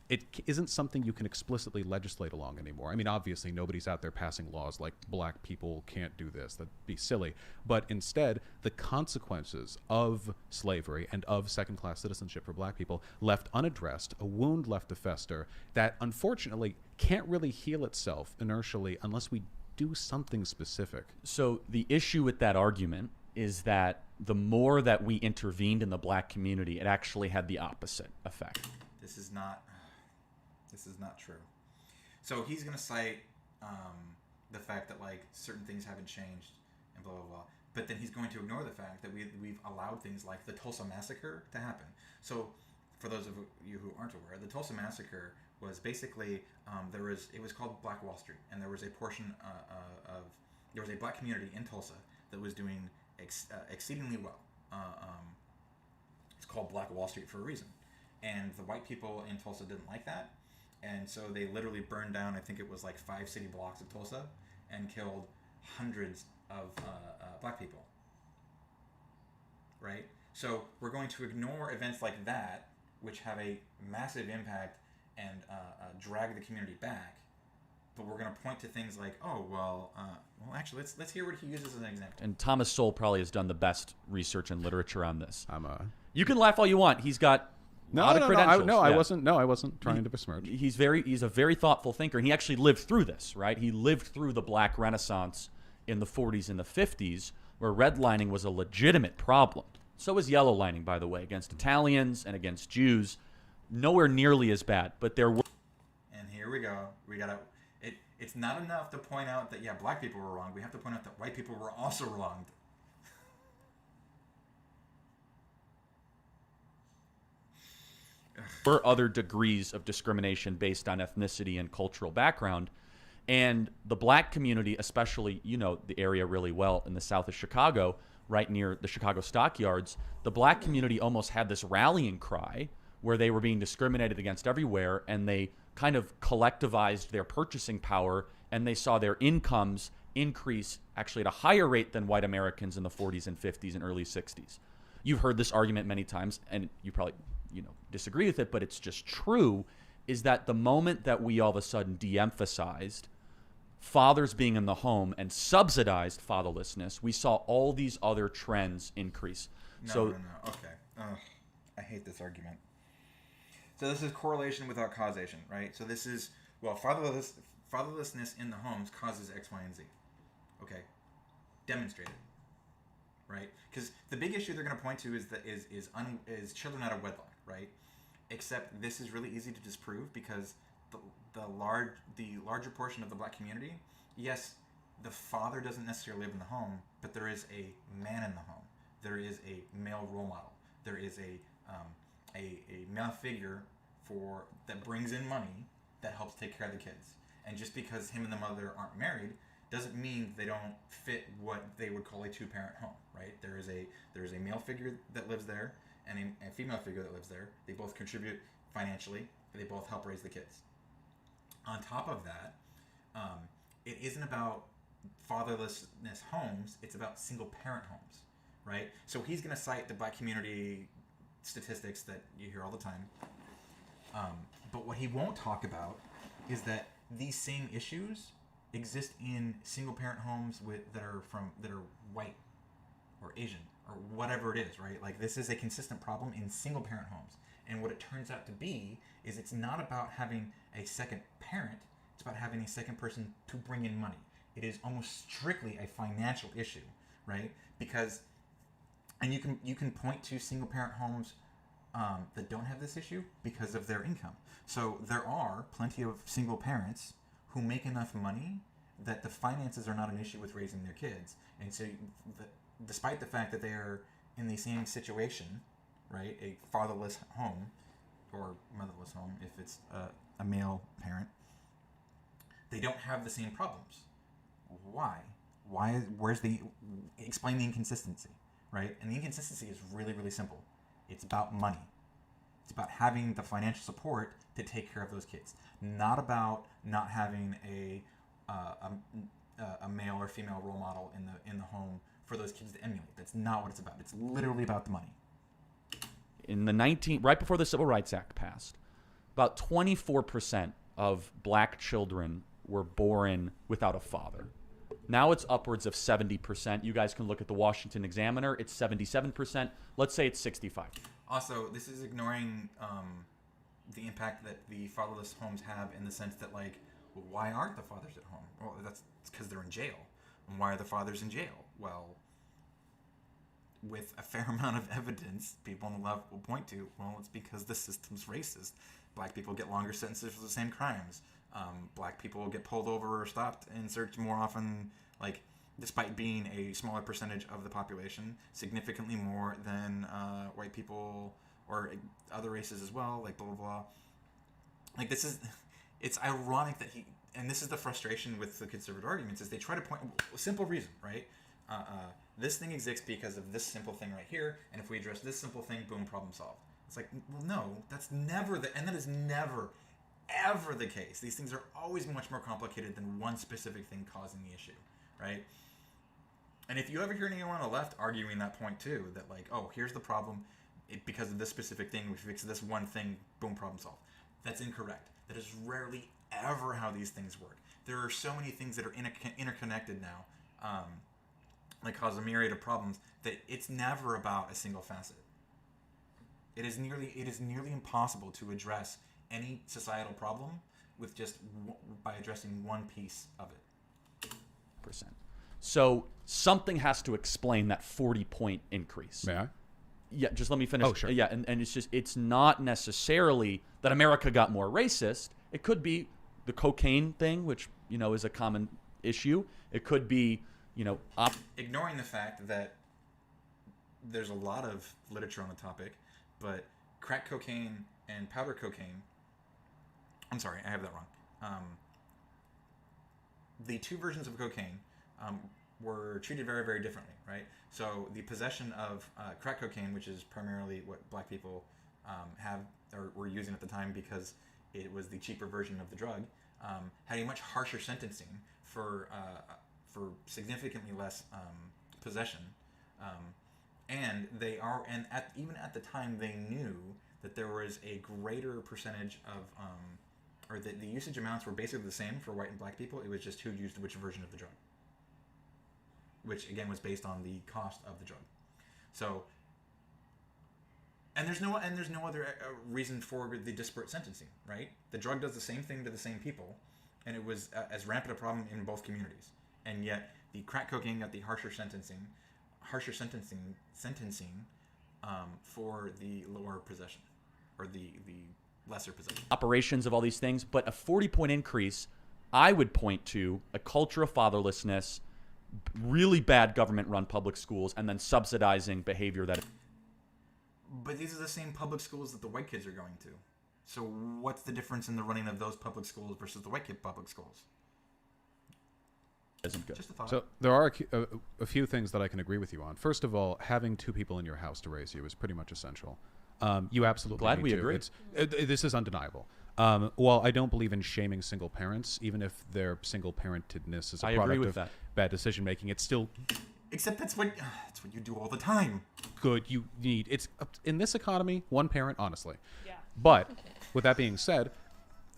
It isn't something you can explicitly legislate along anymore. I mean, obviously, nobody's out there passing laws like black people can't do this. That'd be silly. But instead, the consequences of slavery and of second-class citizenship for black people left unaddressed, a wound left to fester that, unfortunately, can't really heal itself inertially unless we do something specific. So the issue with that argument is that the more that we intervened in the black community, it actually had the opposite effect. This is not true. So he's going to cite the fact that, like, certain things haven't changed and blah, blah, blah. But then he's going to ignore the fact that we've allowed things like the Tulsa Massacre to happen. So for those of you who aren't aware, the Tulsa Massacre was basically, it was called Black Wall Street. And there was a portion there was a black community in Tulsa that was doing exceedingly well. It's called Black Wall Street for a reason. And the white people in Tulsa didn't like that. And so they literally burned down, I think it was like 5 city blocks of Tulsa, and killed hundreds of black people. Right? So we're going to ignore events like that, which have a massive impact and drag the community back. But we're going to point to things like, oh, well, actually, let's hear what he uses as an example. And Thomas Sowell probably has done the best research and literature on this. You can laugh all you want. He's got a lot of credentials. I wasn't trying to besmirch. He's a very thoughtful thinker, and he actually lived through this, right? He lived through the Black Renaissance in the 40s and the 50s, where redlining was a legitimate problem. So was yellowlining, by the way, against Italians and against Jews. Nowhere nearly as bad, but there were. And here we go. We gotta. It's not enough to point out that, yeah, black people were wrong. We have to point out that white people were also wronged. Were other degrees of discrimination based on ethnicity and cultural background. And the black community, especially, you know, the area really well in the south of Chicago, right near the Chicago stockyards, the black community almost had this rallying cry where they were being discriminated against everywhere, and they kind of collectivized their purchasing power, and they saw their incomes increase actually at a higher rate than white Americans in the 40s and 50s and early 60s. You've heard this argument many times, and you probably, disagree with it, but it's just true, is that the moment that we all of a sudden de-emphasized fathers being in the home and subsidized fatherlessness, we saw all these other trends increase. No. Okay. I hate this argument. So this is correlation without causation, right? So this is, well, fatherlessness in the homes causes X, Y, and Z. Okay. Demonstrated. Right? Because the big issue they're going to point to is children out of wedlock, right? Except this is really easy to disprove because the larger portion of the black community, yes, the father doesn't necessarily live in the home, but there is a man in the home. There is a male role model. There is a male figure that brings in money that helps take care of the kids. And just because him and the mother aren't married doesn't mean they don't fit what they would call a two-parent home, right? There is a male figure that lives there and a female figure that lives there. They both contribute financially. They both help raise the kids. On top of that, it isn't about fatherlessness homes. It's about single-parent homes, right? So he's going to cite the black community statistics that you hear all the time. But what he won't talk about is that these same issues exist in single-parent homes that are white or Asian or whatever it is, right? Like, this is a consistent problem in single-parent homes. And what it turns out to be is it's not about having a second parent. It's about having a second person to bring in money. It is almost strictly a financial issue, right? Because, and you can point to single-parent homes that don't have this issue because of their income. So there are plenty of single parents who make enough money that the finances are not an issue with raising their kids. And so despite the fact that they are in the same situation, right, a fatherless home or motherless home if it's a male parent, they don't have the same problems. Why? Explain the inconsistency, right? And the inconsistency is really, really simple. It's about money. It's about having the financial support to take care of those kids, not about not having a male or female role model in the home for those kids to emulate. That's not what it's about. It's literally about the money. Right before the Civil Rights Act passed, about 24% of black children were born without a father. Now it's upwards of 70%. You guys can look at the Washington Examiner. It's 77%. Let's say it's 65. Also, this is ignoring the impact that the fatherless homes have in the sense that, like, well, why aren't the fathers at home? Well, that's because they're in jail. And why are the fathers in jail? Well, with a fair amount of evidence, people on the left will point to, well, it's because the system's racist. Black people get longer sentences for the same crimes. Black people get pulled over or stopped and searched more often, like, despite being a smaller percentage of the population, significantly more than white people or other races as well, like blah, blah, blah. Like, it's ironic that and this is the frustration with the conservative arguments, is they try to point, a simple reason, right? This thing exists because of this simple thing right here, and if we address this simple thing, boom, problem solved. It's like, well, no, that's never and that is never, ever the case. These things are always much more complicated than one specific thing causing the issue, right? And if you ever hear anyone on the left arguing that point too, that like, oh, here's the problem, because of this specific thing, we fix this one thing, boom, problem solved. That's incorrect. That is rarely ever how these things work. There are so many things that are interconnected now, like cause a myriad of problems, that it's never about a single facet. It is nearly impossible to address any societal problem with just by addressing one piece of it. Percent. So something has to explain that 40-point increase. May I? Yeah, just let me finish. Oh, sure. Yeah, and it's not necessarily that America got more racist. It could be the cocaine thing, which, is a common issue. It could be, ignoring the fact that there's a lot of literature on the topic, but crack cocaine and powder cocaine, I'm sorry, I have that wrong. The two versions of cocaine were treated very, very differently, right? So the possession of crack cocaine, which is primarily what black people have or were using at the time because it was the cheaper version of the drug, had a much harsher sentencing for significantly less possession. Even at the time, they knew that there was a greater percentage of, or that the usage amounts were basically the same for white and black people. It was just who used which version of the drug, which again was based on the cost of the drug. So, and there's no other reason for the disparate sentencing, right? The drug does the same thing to the same people, and it was as rampant a problem in both communities. And yet, the crack cocaine got the harsher sentencing for the lower possession, or the lesser possession. Operations of all these things, but a 40-point increase I would point to a culture of fatherlessness, really bad government-run public schools, and then subsidizing behavior that. But these are the same public schools that the white kids are going to. So what's the difference in the running of those public schools versus the white kid public schools? Isn't good. Just a thought. So there are a few things that I can agree with you on. First of all, having two people in your house to raise you is pretty much essential. You absolutely Glad need we to. agree. This is undeniable. While I don't believe in shaming single parents, even if their single parentedness is a I agree product with of that. bad decision making, it's still Except that's what you do all the time. good. You need it's in this economy, one parent, honestly. Yeah. But with that being said,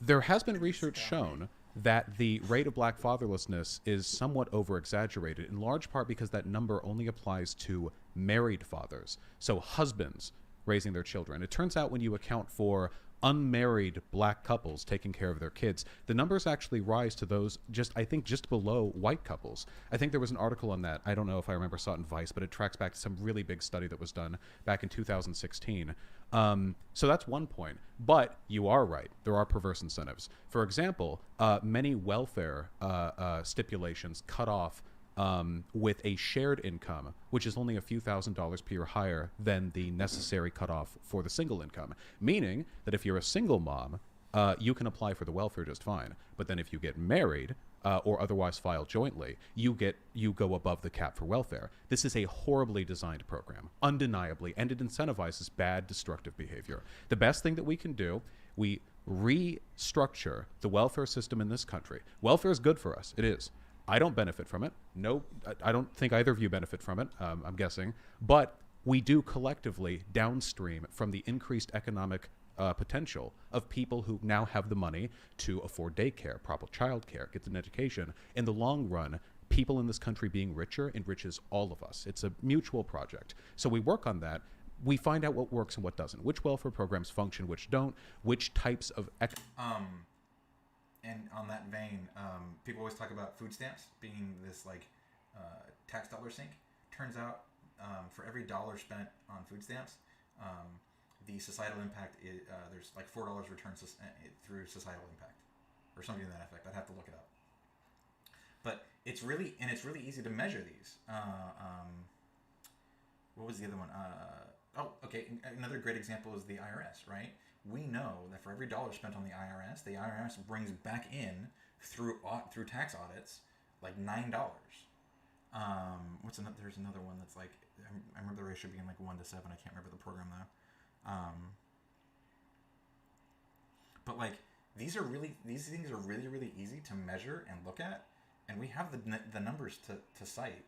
there has been research shown that the rate of black fatherlessness is somewhat over-exaggerated, in large part because that number only applies to married fathers, so husbands raising their children. It turns out when you account for unmarried black couples taking care of their kids, the numbers actually rise to those just below white couples. I think there was an article on that. I don't know if I remember, saw it in Vice, but it tracks back to some really big study that was done back in 2016. So that's one point. But you are right. There are perverse incentives. For example, many welfare stipulations cut off with a shared income, which is only a few $1,000s per year higher than the necessary cutoff for the single income. Meaning that if you're a single mom, you can apply for the welfare just fine. But then if you get married or otherwise file jointly, you go above the cap for welfare. This is a horribly designed program, undeniably, and it incentivizes bad, destructive behavior. The best thing that we can do, we restructure the welfare system in this country. Welfare is good for us. It is. I don't benefit from it. No, I don't think either of you benefit from it, I'm guessing. But we do collectively downstream from the increased economic potential of people who now have the money to afford daycare, proper childcare, get an education. In the long run, people in this country being richer enriches all of us. It's a mutual project. So we work on that. We find out what works and what doesn't, which welfare programs function, which don't, which types of... And on that vein, people always talk about food stamps being this tax dollar sink. Turns out, for every dollar spent on food stamps, the societal impact is there's like $4 returned through societal impact, or something to that effect. I'd have to look it up. But it's really easy to measure these. What was the other one? Another great example is the IRS, right? We know that for every dollar spent on the IRS brings back in through tax audits like $9. There's another one that's like, I remember the ratio being like 1 to 7. I can't remember the program though. But like these things are really, really easy to measure and look at, and we have the numbers to cite.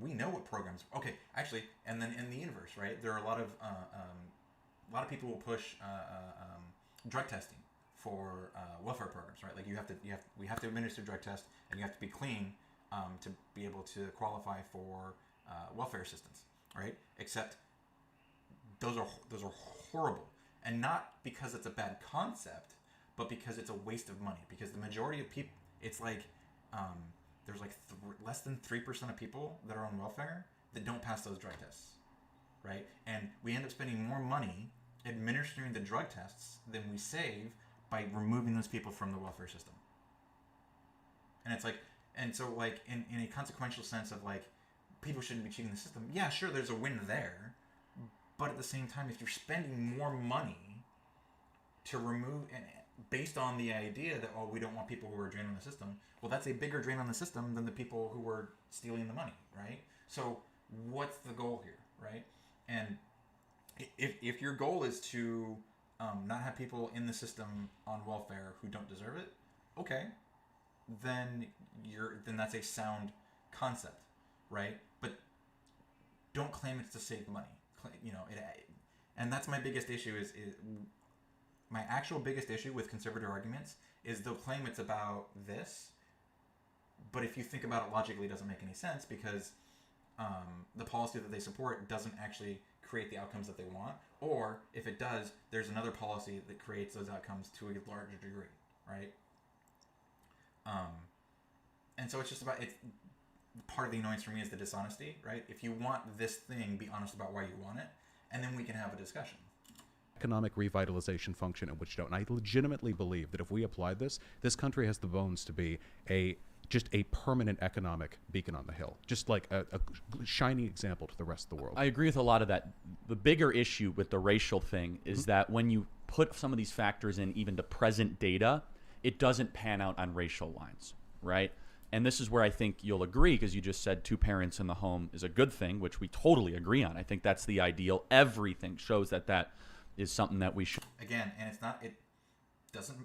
We know what programs. Okay, actually, and then in the inverse, right? There are a lot of people will push drug testing for welfare programs, right? Like we have to administer drug test, and you have to be clean to be able to qualify for welfare assistance, right? Except those are horrible, and not because it's a bad concept, but because it's a waste of money. Because the majority of people, it's like there's like less than 3% of people that are on welfare that don't pass those drug tests, right? And we end up spending more money administering the drug tests than we save by removing those people from the welfare system. And it's like, and so like in a consequential sense of like, people shouldn't be cheating the system. Yeah, sure, there's a win there, but at the same time, if you're spending more money to remove, and based on the idea that, we don't want people who are draining the system, well, that's a bigger drain on the system than the people who are stealing the money, right? So what's the goal here, right? And if your goal is to not have people in the system on welfare who don't deserve it, okay, then that's a sound concept, right? But don't claim it's to save money. And that's my biggest issue. Is my actual biggest issue with conservative arguments is they'll claim it's about this, but if you think about it logically, it doesn't make any sense, because the policy that they support doesn't actually create the outcomes that they want, or if it does, there's another policy that creates those outcomes to a larger degree, right? And so it's just about, it's part of the annoyance for me is the dishonesty, right? If you want this thing, be honest about why you want it, and then we can have a discussion. economic revitalization function and which don't. And I legitimately believe that if we applied this, this country has the bones to be just a permanent economic beacon on the hill, just like a shining example to the rest of the world. I agree with a lot of that. The bigger issue with the racial thing is that when you put some of these factors in even to present data, it doesn't pan out on racial lines, right? And this is where I think you'll agree, because you just said 2 parents in the home is a good thing, which we totally agree on. I think that's the ideal. Everything shows that that is something that we should. Again, and it doesn't.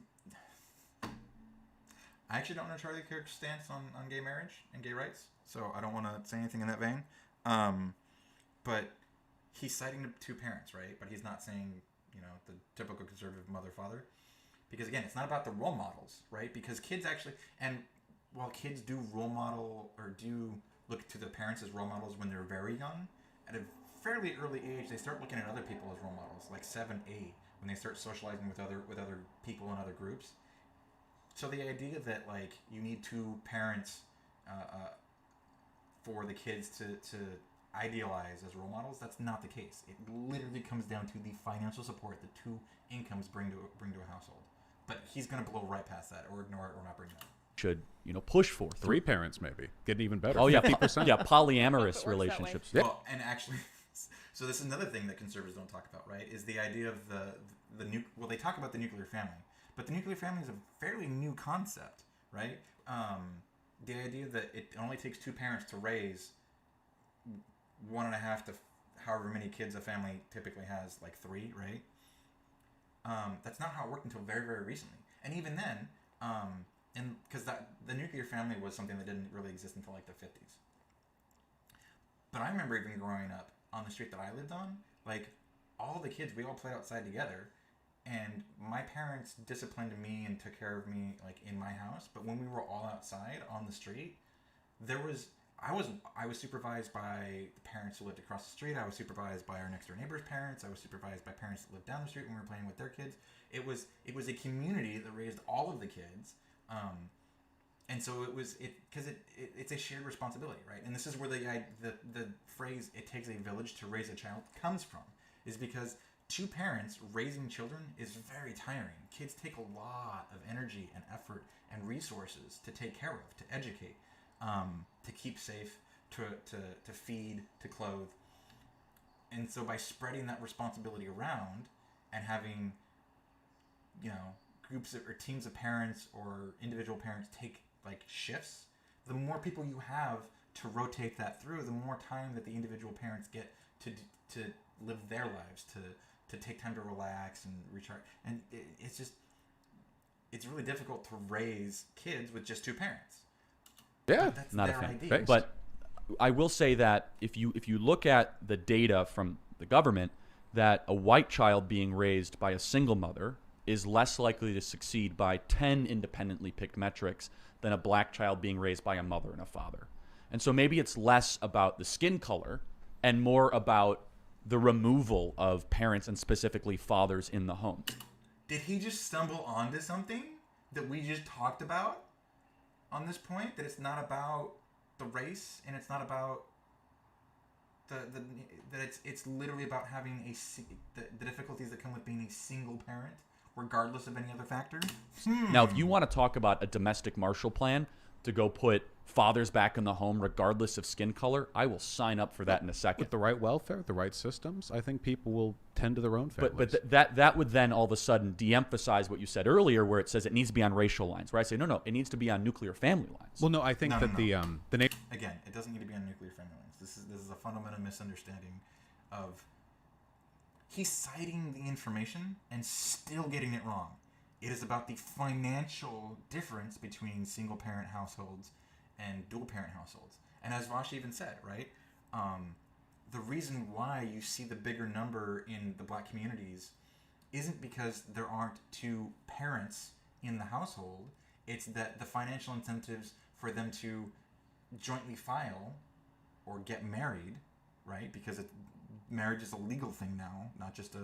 I actually don't know Charlie Kirk's stance on gay marriage and gay rights, so I don't want to say anything in that vein. But he's citing 2 parents, right? But he's not saying, the typical conservative mother-father. Because, again, it's not about the role models, right? Because kids actually... And while kids do role model or do look to their parents as role models when they're very young, at a fairly early age, they start looking at other people as role models, like 7, 8, when they start socializing with other people in other groups. So the idea that, like, you need 2 parents for the kids to idealize as role models, that's not the case. It literally comes down to the financial support that 2 incomes bring to a household. But he's going to blow right past that, or ignore it, or not bring it up. Should push for 3 parents, maybe getting even better. Oh yeah, 50%. yeah, polyamorous relationships. Yeah. Well, and actually, so this is another thing that conservatives don't talk about, right? Is the idea of well, they talk about the nuclear family, but the nuclear family is a fairly new concept, right? The idea that it only takes 2 parents to raise 1.5 to however many kids a family typically has, like 3, right? That's not how it worked until very, very recently, and even then. And because the nuclear family was something that didn't really exist until like the 50s. But I remember even growing up on the street that I lived on, like all the kids, we all played outside together, and my parents disciplined me and took care of me like in my house. But when we were all outside on the street, I was supervised by the parents who lived across the street. I was supervised by our next door neighbor's parents. I was supervised by parents that lived down the street when we were playing with their kids. It was a community that raised all of the kids. And so it's a shared responsibility, right? And this is where the phrase "it takes a village to raise a child" comes from, is because 2 parents raising children is very tiring. Kids take a lot of energy and effort and resources to take care of, to educate, to keep safe, to feed, to clothe. And so by spreading that responsibility around and having, groups or teams of parents or individual parents take like shifts, the more people you have to rotate that through, the more time that the individual parents get to live their lives, to take time to relax and recharge. And it's really difficult to raise kids with just 2 parents. Yeah, but that's not their a fan. idea. But I will say that if you look at the data from the government, that a white child being raised by a single mother is less likely to succeed by 10 independently picked metrics than a black child being raised by a mother and a father. And so maybe it's less about the skin color and more about the removal of parents and specifically fathers in the home. Did he just stumble onto something that we just talked about on this point? That it's not about the race, and it's not about that it's literally about having the difficulties that come with being a single parent, regardless of any other factor. Now, if you want to talk about a domestic Marshall Plan to go put fathers back in the home regardless of skin color, I will sign up for that in a second. With the right welfare, the right systems, I think people will tend to their own families. But that would then all of a sudden de-emphasize what you said earlier, where it says it needs to be on racial lines. Where I say no, it needs to be on nuclear family lines. Well, no, I think that the Again, it doesn't need to be on nuclear family lines. This is a fundamental misunderstanding of. He's citing the information and still getting it wrong. It is about the financial difference between single-parent households and dual-parent households. And as Vaush even said, right, the reason why you see the bigger number in the black communities isn't because there aren't 2 parents in the household. It's that the financial incentives for them to jointly file or get married, right, because marriage is a legal thing now, not just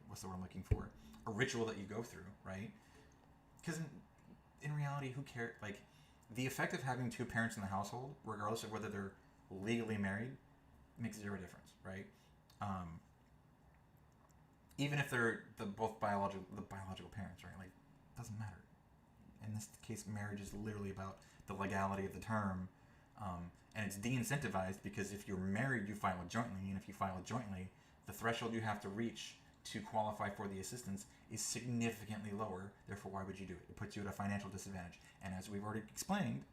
what's the word I'm looking for? A ritual that you go through, right? Because in reality, who cares? Like, the effect of having 2 parents in the household, regardless of whether they're legally married makes zero difference, right? Even if they're the biological parents, right? Like, it doesn't matter. In this case, marriage is literally about the legality of the term, and it's de-incentivized because if you're married, you file it jointly, and if you file it jointly, the threshold you have to reach to qualify for the assistance is significantly lower. Therefore, why would you do it? It puts you at a financial disadvantage. And as we've already explained,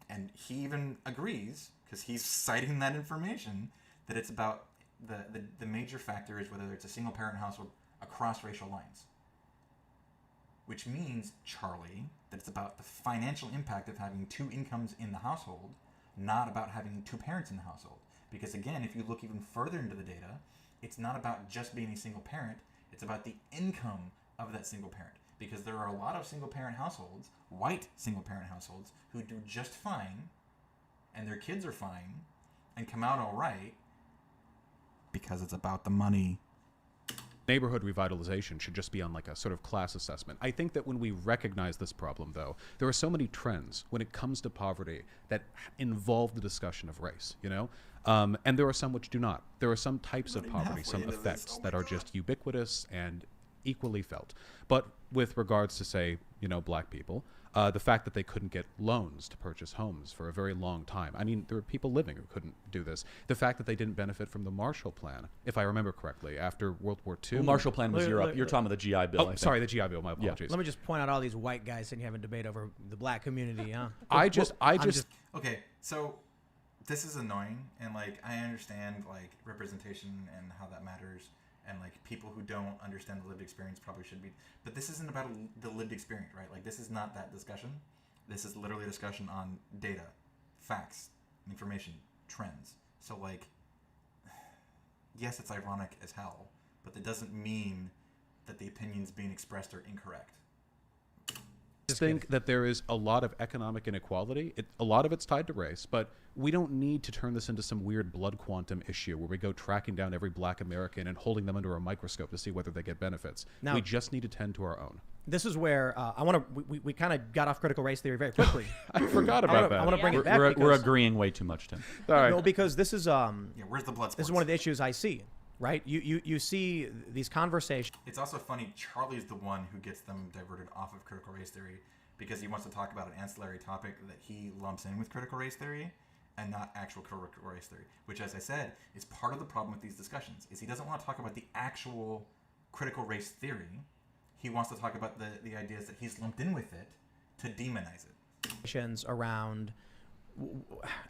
and he even agrees, because he's citing that information, that it's about the major factor is whether it's a single-parent household across racial lines. Which means, Charlie, that it's about the financial impact of having two incomes in the household, not about having two parents in the household. Because again, if you look even further into the data, it's not about just being a single parent, it's about the income of that single parent. Because there are a lot of single parent households, white single parent households, who do just fine, and their kids are fine, and come out all right, because it's about the money. Neighborhood revitalization should just be on like a sort of class assessment. I think that when we recognize this problem, though, there are so many trends when it comes to poverty that involve the discussion of race, you know? And there are some which do not. There are some types of poverty, some effects that are just ubiquitous and equally felt. But with regards to, say, you know, black people, the fact that they couldn't get loans to purchase homes for a very long time. I mean, there were people living who couldn't do this. The fact that they didn't benefit from the Marshall Plan, if I remember correctly, after World War II. Well, Marshall Plan was Europe. You're talking about the GI Bill. I Oh, think. sorry, the GI Bill. My apologies. Let me just point out all these white guys sitting here having a debate over the black community, huh? I just Okay, so this is annoying, and like I understand like representation and how that matters, and like people who don't understand the lived experience probably should be, but this isn't about the lived experience, right? Like this is not that discussion. This is literally a discussion on data, facts, information, trends. So like, yes, it's ironic as hell, but that doesn't mean that the opinions being expressed are incorrect. think that there is a lot of economic inequality. A lot of it's tied to race, but we don't need to turn this into some weird blood quantum issue where we go tracking down every black American and holding them under a microscope to see whether they get benefits. Now, we just need to tend to our own. This is where I want to. We kind of got off critical race theory very quickly. I forgot about that. I want to bring it back. We're agreeing way too much, Tim. All right. No, because this is Yeah, where's the blood sports? this is one of the issues I see. Right? You see these conversations. It's also funny, Charlie's the one who gets them diverted off of critical race theory because he wants to talk about an ancillary topic that he lumps in with critical race theory and not actual critical race theory, which, as I said, is part of the problem with these discussions, is he doesn't want to talk about the actual critical race theory. He wants to talk about the ideas that he's lumped in with it to demonize it. Around,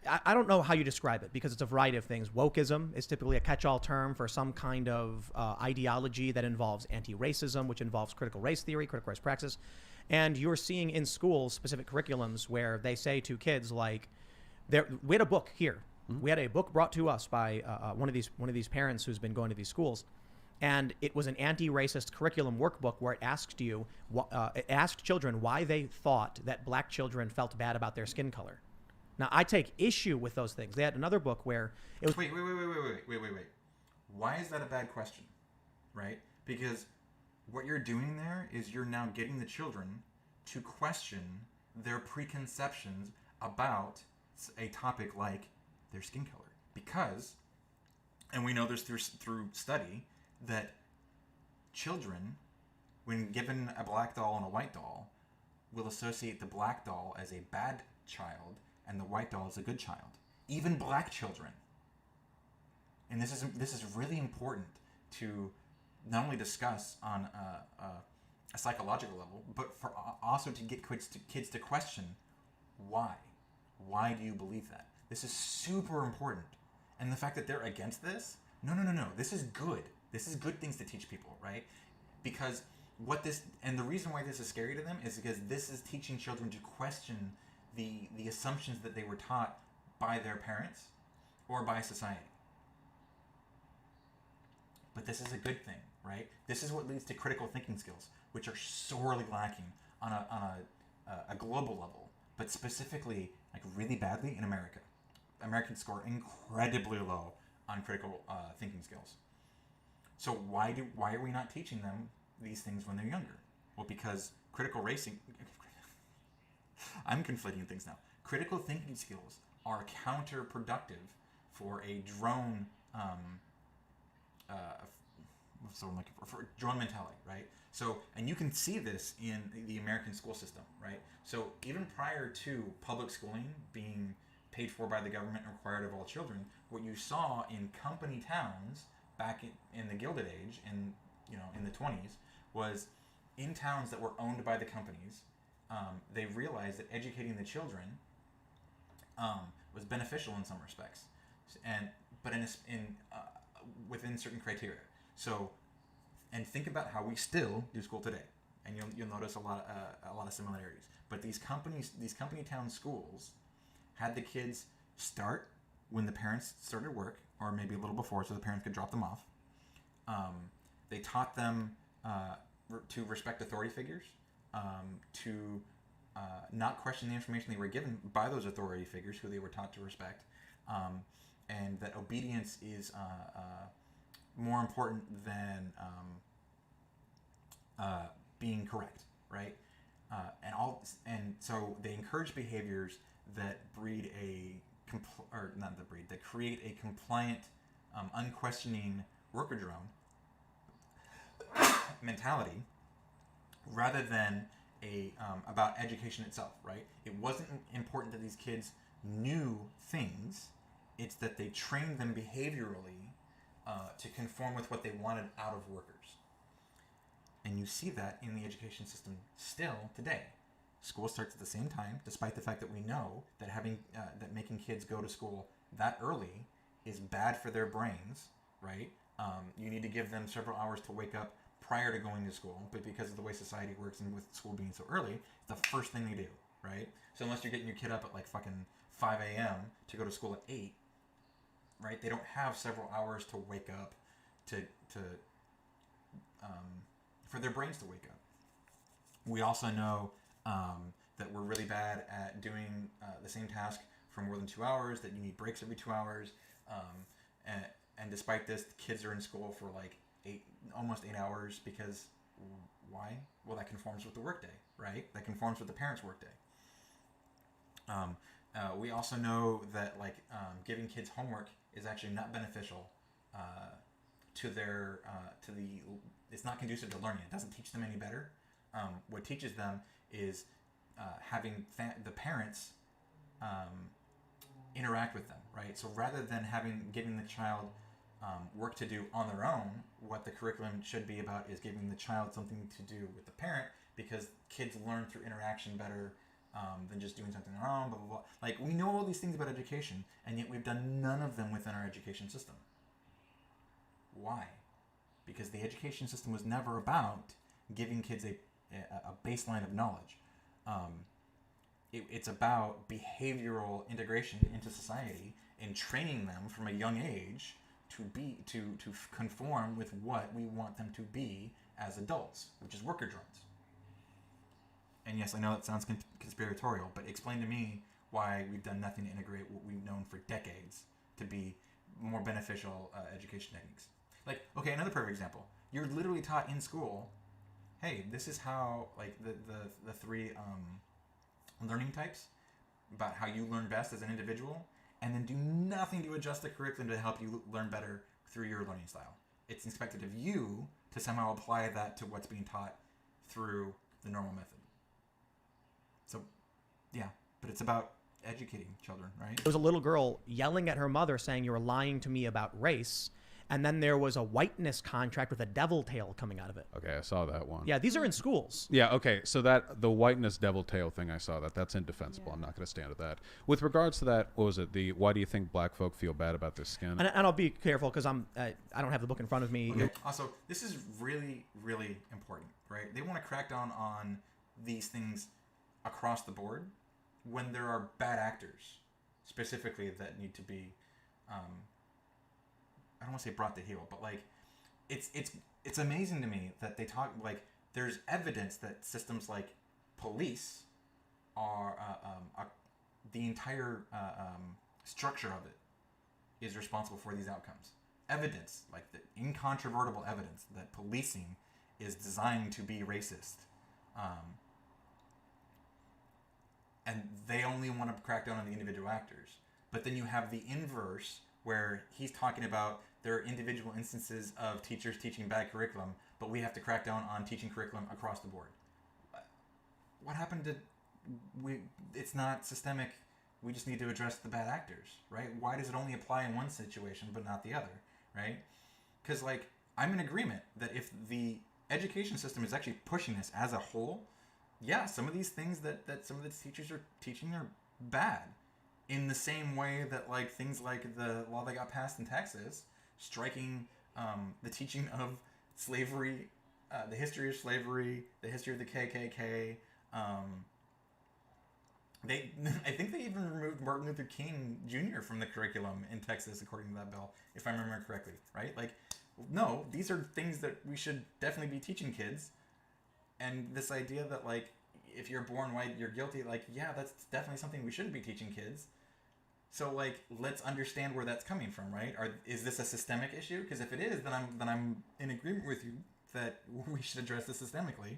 I don't know how you describe it because it's a variety of things. Wokeism is typically a catch-all term for some kind of ideology that involves anti-racism, which involves critical race theory, critical race praxis. And you're seeing in schools specific curriculums where they say to kids like, we had a book here. Mm-hmm. We had a book brought to us by one of these parents who's been going to these schools. And it was an anti-racist curriculum workbook where it asked children why they thought that black children felt bad about their skin color. Now, I take issue with those things. They had another book where it was... Wait. Why is that a bad question? Right? Because what you're doing there is you're now getting the children to question their preconceptions about a topic like their skin color. Because, and we know this through study, that children, when given a black doll and a white doll, will associate the black doll as a bad child and the white doll is a good child. Even black children. And this is really important to not only discuss on a psychological level, but for also to get kids to question why. Why do you believe that? This is super important. And the fact that they're against this, no. This is good. This is good things to teach people, right? Because the reason why this is scary to them is because this is teaching children to question the assumptions that they were taught by their parents or by society. But this is a good thing, right? This is what leads to critical thinking skills, which are sorely lacking on a global level, but specifically, like really badly in America. Americans score incredibly low on critical thinking skills. So why are we not teaching them these things when they're younger? Well, because critical racing... I'm conflating things now. Critical thinking skills are counterproductive for a drone, what's the word I'm looking for drone mentality, right? So, and you can see this in the American school system, right? So even prior to public schooling being paid for by the government and required of all children, what you saw in company towns back in the Gilded Age, in the 20s, was in towns that were owned by the companies, they realized that educating the children was beneficial in some respects, but within certain criteria. So, and think about how we still do school today, and you'll notice a lot of similarities. But these company town schools had the kids start when the parents started work, or maybe a little before, so the parents could drop them off. They taught them to respect authority figures, to not question the information they were given by those authority figures, who they were taught to respect, and that obedience is more important than being correct, right? And so they encourage behaviors that create a compliant, unquestioning worker drone mentality, rather than about education itself, right? It wasn't important that these kids knew things; it's that they trained them behaviorally to conform with what they wanted out of workers. And you see that in the education system still today. School starts at the same time, despite the fact that we know that that making kids go to school that early is bad for their brains, right? You need to give them several hours to wake up prior to going to school, but because of the way society works and with school being so early, it's the first thing they do, right? So unless you're getting your kid up at like fucking 5 a.m. to go to school at 8, right? They don't have several hours to wake up for their brains to wake up. We also know that we're really bad at doing the same task for more than 2 hours, that you need breaks every 2 hours. And despite this, the kids are in school for like almost 8 hours, because why? Well, that conforms with the workday, right? That conforms with the parents' workday. We also know that giving kids homework is actually not beneficial it's not conducive to learning. It doesn't teach them any better. What teaches them is having the parents interact with them, right? So rather than giving the child work to do on their own, what the curriculum should be about is giving the child something to do with the parent, because kids learn through interaction better than just doing something on their own, blah, blah, blah. Like, we know all these things about education, and yet we've done none of them within our education system. Why? Because the education system was never about giving kids a baseline of knowledge. It's about behavioral integration into society and training them from a young age to conform with what we want them to be as adults, which is worker drones. And yes, I know that sounds conspiratorial, but explain to me why we've done nothing to integrate what we've known for decades to be more beneficial education techniques. Like, okay, another perfect example. You're literally taught in school, hey, this is how, like, the three learning types, about how you learn best as an individual, and then do nothing to adjust the curriculum to help you learn better through your learning style. It's expected of you to somehow apply that to what's being taught through the normal method. So, yeah, but it's about educating children, right? There was a little girl yelling at her mother saying, "You're lying to me about race." And then there was a whiteness contract with a devil tail coming out of it. Okay, I saw that one. Yeah, these are in schools. Yeah, okay, so the whiteness devil tail thing, I saw that. That's indefensible. Yeah. I'm not going to stand at that. With regards to that, what was it? Why do you think black folk feel bad about their skin? And I'll be careful because I don't have the book in front of me. Okay. Also, this is really, really important, right? They want to crack down on these things across the board when there are bad actors, specifically, that need to be... I don't want to say brought to heel, but like, it's amazing to me that they talk, like, there's evidence that systems like police are the entire structure of it is responsible for these outcomes. Evidence, like the incontrovertible evidence that policing is designed to be racist, and they only want to crack down on the individual actors. But then you have the inverse where he's talking about there are individual instances of teachers teaching bad curriculum, but we have to crack down on teaching curriculum across the board. What happened to it's not systemic. We just need to address the bad actors, right? Why does it only apply in one situation but not the other, right? Because, like, I'm in agreement that if the education system is actually pushing this as a whole, yeah, some of these things that some of the teachers are teaching are bad. In the same way that, like, things like the law that got passed in Texas, striking the teaching of slavery, the history of slavery, the history of the KKK. I think they even removed Martin Luther King Jr. from the curriculum in Texas, according to that bill, if I remember correctly, right? Like, no, these are things that we should definitely be teaching kids. And this idea that, like, if you're born white, you're guilty, like, yeah, that's definitely something we shouldn't be teaching kids. So, like, let's understand where that's coming from, right? Is this a systemic issue? Because if it is, then I'm in agreement with you that we should address this systemically.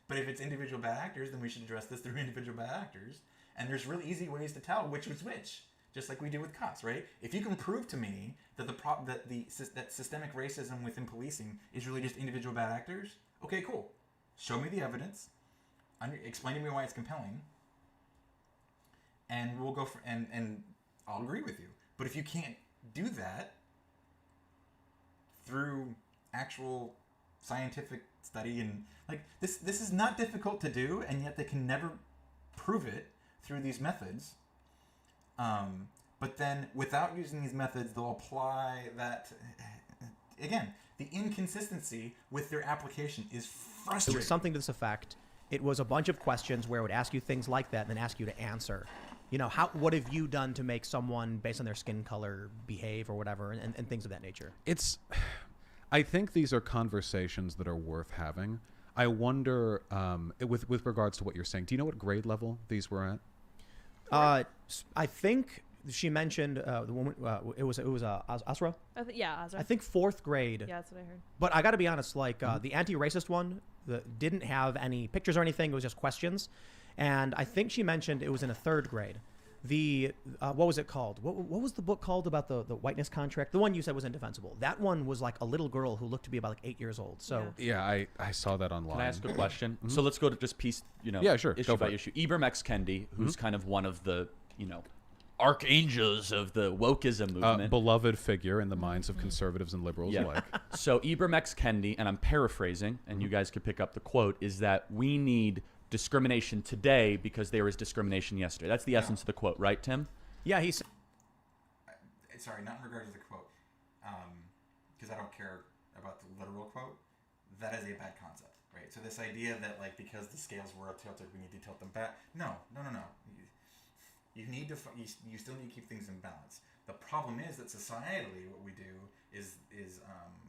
But if it's individual bad actors, then we should address this through individual bad actors. And there's really easy ways to tell which was which, just like we do with cops, right? If you can prove to me that that systemic racism within policing is really just individual bad actors, okay, cool. Show me the evidence. Explain to me why it's compelling, and we'll go for and I'll agree with you. But if you can't do that through actual scientific study and like this is not difficult to do, and yet they can never prove it through these methods. But then without using these methods, they'll apply that again. The inconsistency with their application is frustrating. It was something to this effect. It was a bunch of questions where it would ask you things like that and then ask you to answer. You know, what have you done to make someone based on their skin color behave or whatever, and things of that nature. I think these are conversations that are worth having. I wonder, with regards to what you're saying, do you know what grade level these were at? I think she mentioned the woman. It was Asra. Yeah, Asra. I think 4th grade. Yeah, that's what I heard. But I got to be honest, like the anti-racist one didn't have any pictures or anything. It was just questions, and I think she mentioned it was in a 3rd grade. The what was it called? What was the book called about the whiteness contract? The one you said was indefensible. That one was like a little girl who looked to be about like 8 years old. So yeah, I saw that online. Can I ask a question? Mm-hmm. So let's go to just piece, yeah, sure, issue by issue. Ibram X. Kendi, who's kind of one of the, archangels of the wokeism movement. Beloved figure in the minds of conservatives and liberals alike. So Ibram X. Kendi, and I'm paraphrasing, and you guys could pick up the quote, is that we need discrimination today because there was discrimination yesterday. That's the essence of the quote, right, Tim? Yeah, he's. Sorry, not in regards to the quote, because I don't care about the literal quote. That is a bad concept, right? So this idea that like because the scales were tilted, we need to tilt them back. No. You need to. You still need to keep things in balance. The problem is that societally, what we do is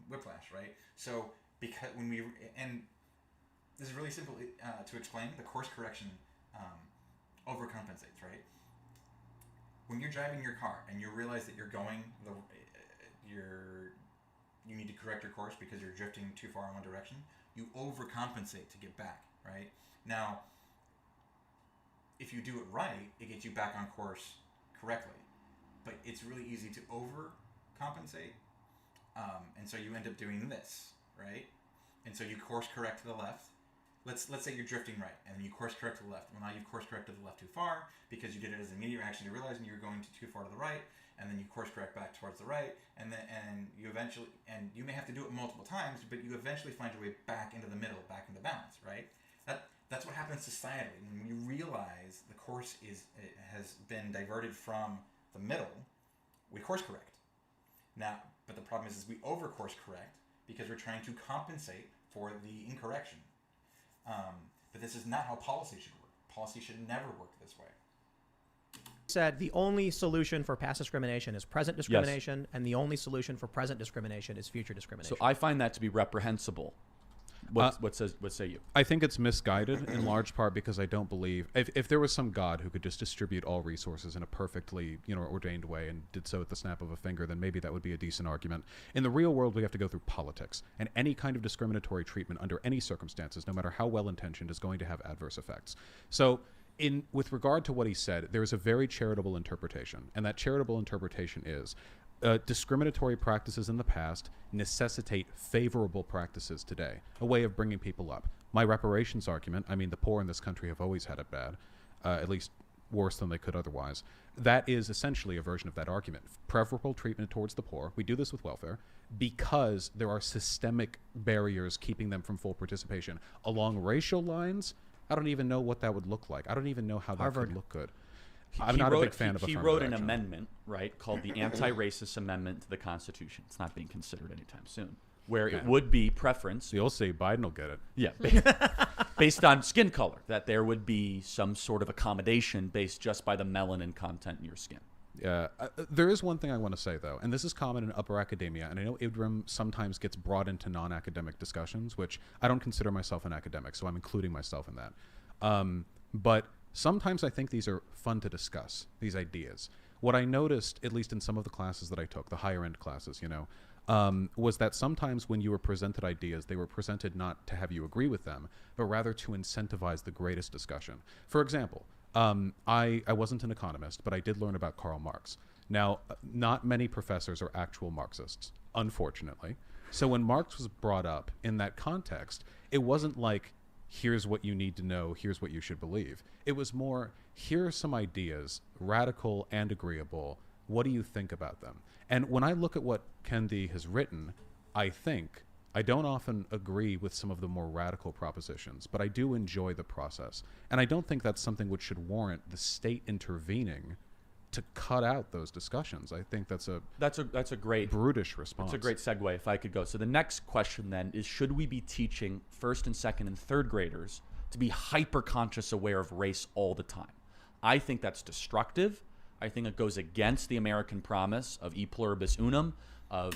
whiplash, right? So because when we and this is really simple to explain. The course correction overcompensates, right? When you're driving your car and you realize that you're going you need to correct your course because you're drifting too far in one direction, you overcompensate to get back, right? Now, if you do it right, it gets you back on course correctly. But it's really easy to overcompensate, and so you end up doing this, right? And so you course correct to the left. Let's say you're drifting right, and then you course correct to the left. Well, now you've course corrected to the left too far because you did it as an immediate reaction to realizing you were going too far to the right, and then you course correct back towards the right, and you eventually, and you may have to do it multiple times, but you eventually find your way back into the middle, back into balance, right? That's what happens societally when you realize the course has been diverted from the middle. We course correct now, but the problem is we over course correct because we're trying to compensate for the incorrection. But this is not how policy should work. Policy should never work this way. Said the only solution for past discrimination is present discrimination, and the only solution for present discrimination is future discrimination. So I find that to be reprehensible. What say you? I think it's misguided in large part because I don't believe if there was some God who could just distribute all resources in a perfectly ordained way and did so at the snap of a finger, then maybe that would be a decent argument. In the real world, we have to go through politics, and any kind of discriminatory treatment under any circumstances, no matter how well intentioned, is going to have adverse effects. So with regard to what he said, there is a very charitable interpretation, and that charitable interpretation is discriminatory practices in the past necessitate favorable practices today, a way of bringing people up. My reparations argument, I mean, the poor in this country have always had it bad, at least worse than they could otherwise. That is essentially a version of that argument. Preferable treatment towards the poor. We do this with welfare because there are systemic barriers keeping them from full participation. Along racial lines, I don't even know what that would look like. I don't even know how that would look good. I'm not a big fan of affirmative He wrote an action. amendment, right, called the Anti-Racist Amendment to the Constitution. It's not being considered anytime soon, where it would be preference. You'll see, Biden will get it. Yeah, based on skin color, that there would be some sort of accommodation based just by the melanin content in your skin. There is one thing I want to say, though, and this is common in upper academia, and I know IDRIM sometimes gets brought into non-academic discussions, which I don't consider myself an academic, so I'm including myself in that. But sometimes I think these are fun to discuss, these ideas. What I noticed, at least in some of the classes that I took, the higher-end classes, was that sometimes when you were presented ideas, they were presented not to have you agree with them, but rather to incentivize the greatest discussion. For example, I wasn't an economist, but I did learn about Karl Marx. Now, not many professors are actual Marxists, unfortunately. So when Marx was brought up in that context, it wasn't like, here's what you need to know, here's what you should believe. It was more, here are some ideas, radical and agreeable. What do you think about them? And when I look at what Kendi has written, I don't often agree with some of the more radical propositions, but I do enjoy the process. And I don't think that's something which should warrant the state intervening to cut out those discussions. I think that's a great brutish response. That's a great segue, if I could go. So the next question then is, should we be teaching first and second and third graders to be hyper-conscious aware of race all the time? I think that's destructive. I think it goes against the American promise of e pluribus unum, of...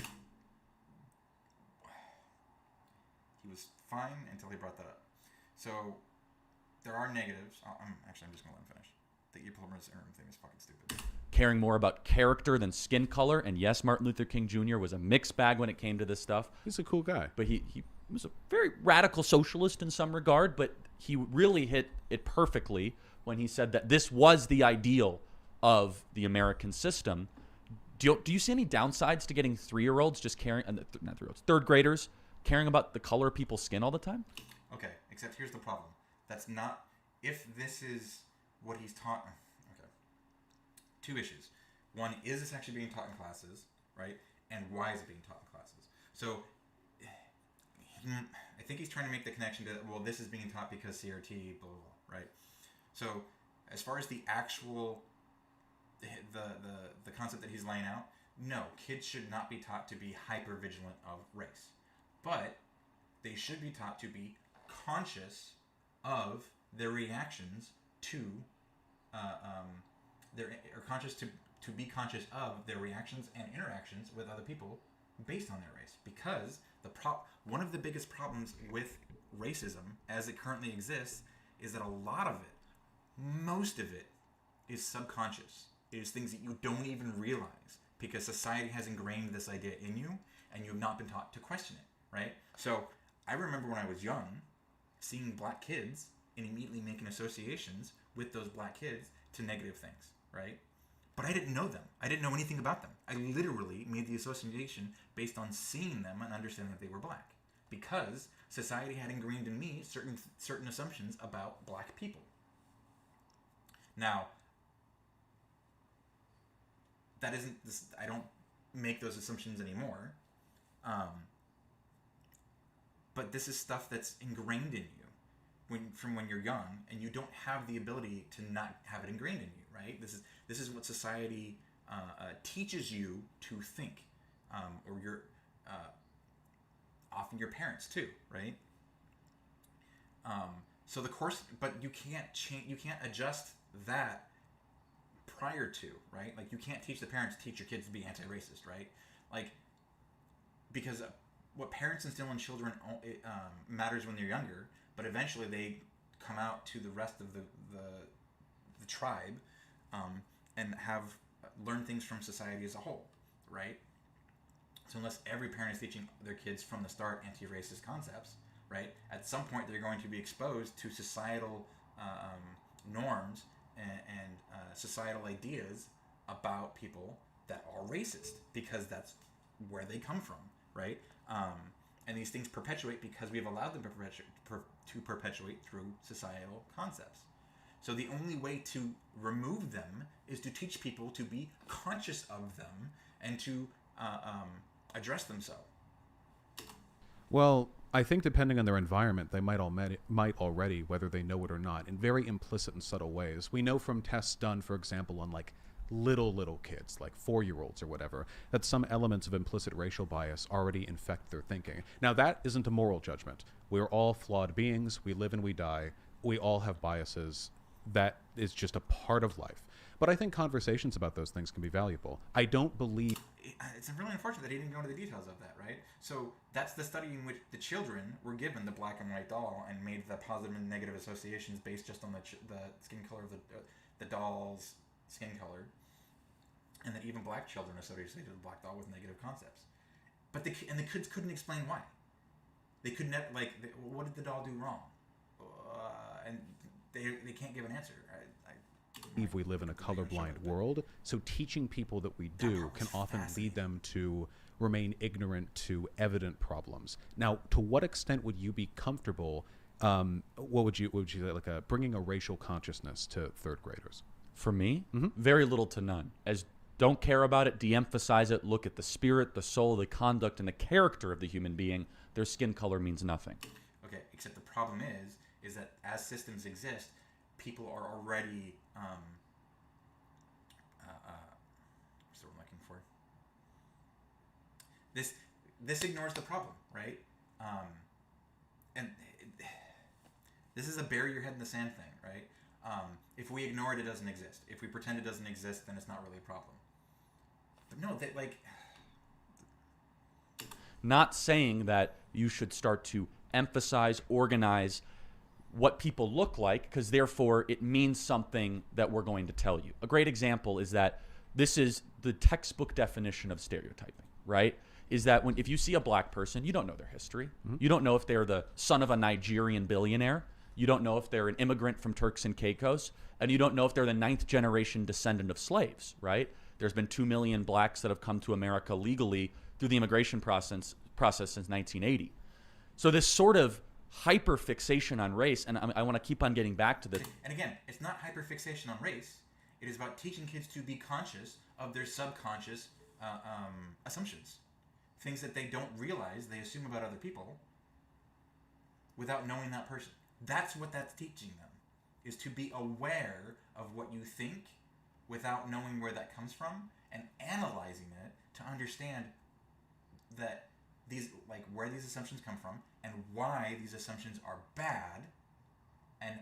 He was fine until he brought that up. So there are negatives. I'm just going to let him finish. The e pluribus unum thing is fucking stupid. Caring more about character than skin color. And yes, Martin Luther King Jr. was a mixed bag when it came to this stuff. He's a cool guy. But he was a very radical socialist in some regard, but he really hit it perfectly when he said that this was the ideal of the American system. Do you see any downsides to getting 3-year-olds just caring, not 3-year-olds, third graders caring about the color of people's skin all the time? Okay, except here's the problem. That's not, if this is what he's taught. Okay. 2 issues. One, is this actually being taught in classes, right? And why is it being taught in classes? So I think he's trying to make the connection to, well, this is being taught because CRT, blah, blah, blah, right? So as far as the actual, the concept that he's laying out, no, kids should not be taught to be hyper vigilant of race. But they should be taught to be conscious of their reactions to, to be conscious of their reactions and interactions with other people based on their race. Because one of the biggest problems with racism as it currently exists is that a lot of it, most of it, is subconscious. It is things that you don't even realize because society has ingrained this idea in you and you have not been taught to question it, right? So I remember when I was young, seeing black kids and immediately making associations with those black kids to negative things, right? But I didn't know them. I didn't know anything about them. I literally made the association based on seeing them and understanding that they were black because society had ingrained in me certain assumptions about black people. Now, that isn't this, I don't make those assumptions anymore. But this is stuff that's ingrained in you from when you're young, and you don't have the ability to not have it ingrained in you, right? This is what society teaches you to think, or your often your parents too, right? So the course, but you can't change, you can't adjust that prior to, right? Like you can't teach the parents to teach your kids to be anti-racist, right? Like, because what parents instill in children matters when they're younger, but eventually they come out to the rest of the tribe and have learned things from society as a whole, right? So unless every parent is teaching their kids from the start anti-racist concepts, right, at some point they're going to be exposed to societal norms and societal ideas about people that are racist because that's where they come from, right? And these things perpetuate because we've allowed them to perpetuate through societal concepts. So the only way to remove them is to teach people to be conscious of them and to address them so. Well, I think depending on their environment, they might already, whether they know it or not, in very implicit and subtle ways. We know from tests done, for example, on like little kids, like 4-year-olds or whatever, that some elements of implicit racial bias already infect their thinking. Now, that isn't a moral judgment. We're all flawed beings. We live and we die. We all have biases. That is just a part of life. But I think conversations about those things can be valuable. I don't believe... It's really unfortunate that he didn't go into the details of that, right? So that's the study in which the children were given the black and white doll and made the positive and negative associations based just on the skin color of the doll's skin color, and that even black children associated the black doll with negative concepts. But the kids couldn't explain why. They couldn't, what did the doll do wrong? And they can't give an answer. We live in a colorblind world, so teaching people that we do can often lead them to remain ignorant to evident problems. Now, to what extent would you be comfortable? What would you say, like bringing a racial consciousness to third graders? For me, very little to none. As don't care about it, de-emphasize it, look at the spirit, the soul, the conduct, and the character of the human being. Their skin color means nothing. Okay, except the problem is that as systems exist, people are already what's the word I'm looking for? This ignores the problem, right? And this is a bury your head in the sand thing, right? If we ignore it, it doesn't exist. If we pretend it doesn't exist, then it's not really a problem. But no, not saying that you should start to emphasize, organize what people look like, because therefore it means something that we're going to tell you. A great example is that this is the textbook definition of stereotyping, right? Is that if you see a black person, you don't know their history. You don't know if they're the son of a Nigerian billionaire. You don't know if they're an immigrant from Turks and Caicos. And you don't know if they're the 9th generation descendant of slaves, right? There's been 2 million blacks that have come to America legally through the immigration process since 1980. So this sort of hyperfixation on race, and I want to keep on getting back to this. And again, it's not hyperfixation on race. It is about teaching kids to be conscious of their subconscious assumptions. Things that they don't realize they assume about other people without knowing that person. That's what that's teaching them, is to be aware of what you think without knowing where that comes from and analyzing it to understand that where these assumptions come from and why these assumptions are bad, and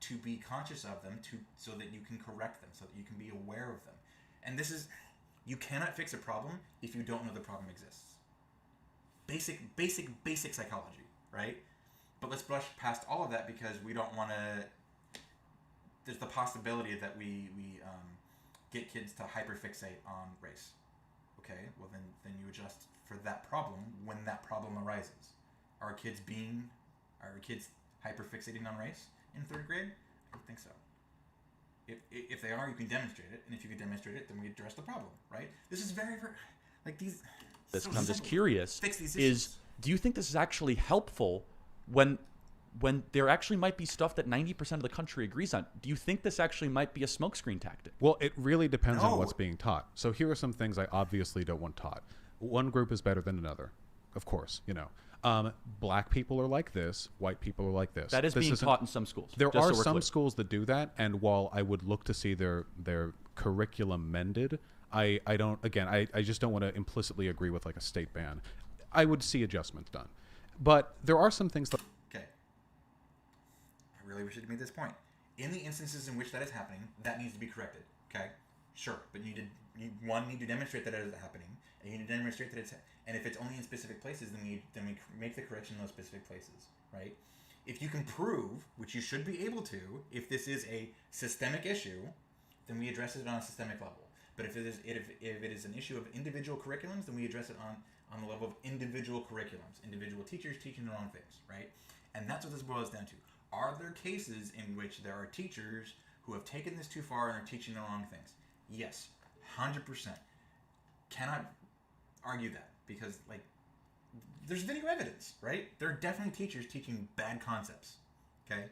to be conscious of them so that you can correct them, so that you can be aware of them. And you cannot fix a problem if you don't know the problem exists. Basic psychology, right? But let's brush past all of that because we don't want to. There's the possibility that we get kids to hyperfixate on race. Okay, well then you adjust for that problem when that problem arises. Are kids hyperfixating on race in 3rd grade? I don't think so. If they are, you can demonstrate it, and if you can demonstrate it, then we address the problem, right? This is very, very these. I'm just curious. Do you think this is actually helpful when there actually might be stuff that 90% of the country agrees on? Do you think this actually might be a smokescreen tactic? Well, it really depends on what's being taught. So here are some things I obviously don't want taught. One group is better than another, of course, black people are like this, white people are like this. That is being taught in some schools. There are some schools that do that, and while I would look to see their curriculum mended, I just don't want to implicitly agree with like a state ban. I would see adjustments done. But there are some things that... Okay. I really wish it made this point. In the instances in which that is happening, that needs to be corrected. Okay? Sure. But you need to demonstrate that it is happening, and you need to demonstrate that it's... And if it's only in specific places, then we make the correction in those specific places, right? If you can prove, which you should be able to, if this is a systemic issue, then we address it on a systemic level. But if it is an issue of individual curriculums, then we address it on the level of individual curriculums, individual teachers teaching the wrong things, right? And that's what this boils down to. Are there cases in which there are teachers who have taken this too far and are teaching the wrong things? Yes, 100%. cannot argue that because, like, there's video evidence, right? There are definitely teachers teaching bad concepts, okay?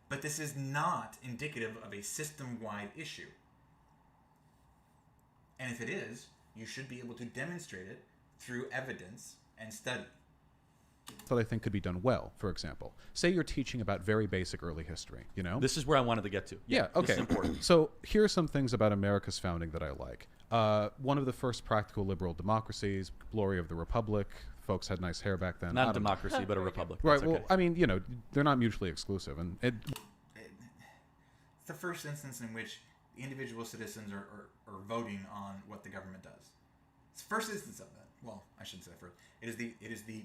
But this is not indicative of a system-wide issue. And if it is, you should be able to demonstrate it through evidence and study. That I think could be done well. For example, say you're teaching about very basic early history. You know, This is where I wanted to get to. yeah. This Okay. is important. So here are some things about America's founding that I like. One of the first practical liberal democracies, glory of the republic. Folks had nice hair back then. I Not a don't- democracy, but a republic. Right. That's Well, okay. I mean, you know, they're not mutually exclusive, and It's the first instance in which the individual citizens are voting on what the government does. It's the first instance of that. Well, I shouldn't say first. It is the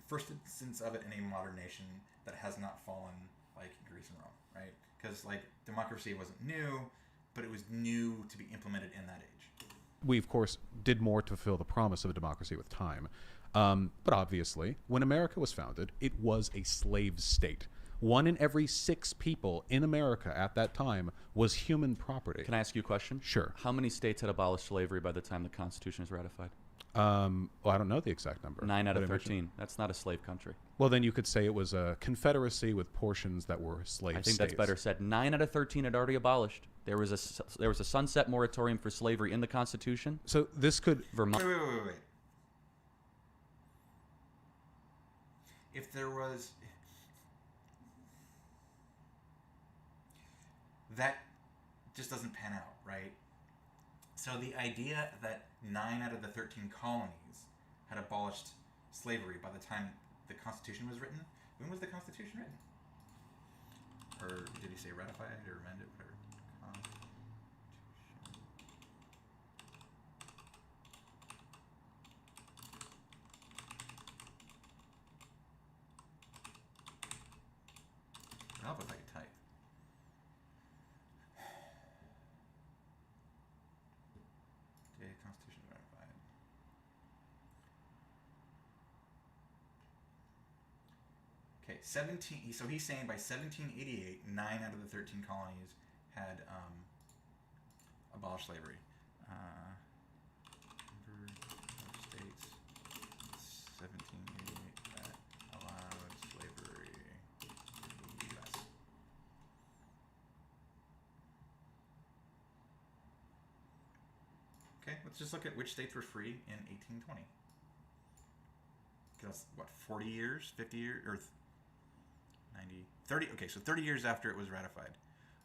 first instance of it in a modern nation that has not fallen like Greece and Rome, right? Because like democracy wasn't new, but it was new to be implemented in that age. we of course did more to fulfill the promise of a democracy with time. But obviously, when America was founded, it was a slave state. 1 in every 6 people in America at that time was human property. Can I ask you a question? Sure. How many states had abolished slavery by the time the Constitution was ratified? Well, I don't know the exact number. 9 out of But I mentioned- 13. That's not a slave country. Well, then you could say it was a confederacy with portions that were slave I think states. that's better said. 9 out of 13 had already abolished. There was a sunset moratorium for slavery in the Constitution. So this could... Vermont. Wait. If there was... That just doesn't pan out, right? So the idea that 9 out of the 13 colonies had abolished slavery by the time the Constitution was written. When was the Constitution written? Or did he say ratified or amended? Whatever. Constitution. I'll help if I can type. Okay, Constitution ratified. Okay, 17. So he's saying by 1788, 9 out of the 13 colonies had abolished slavery. Number of states 1788 that allowed slavery in the U.S. Okay, let's just look at which states were free in 1820. Because, what, 40 years? 50 years? Or 90? 30? Okay, so 30 years after it was ratified.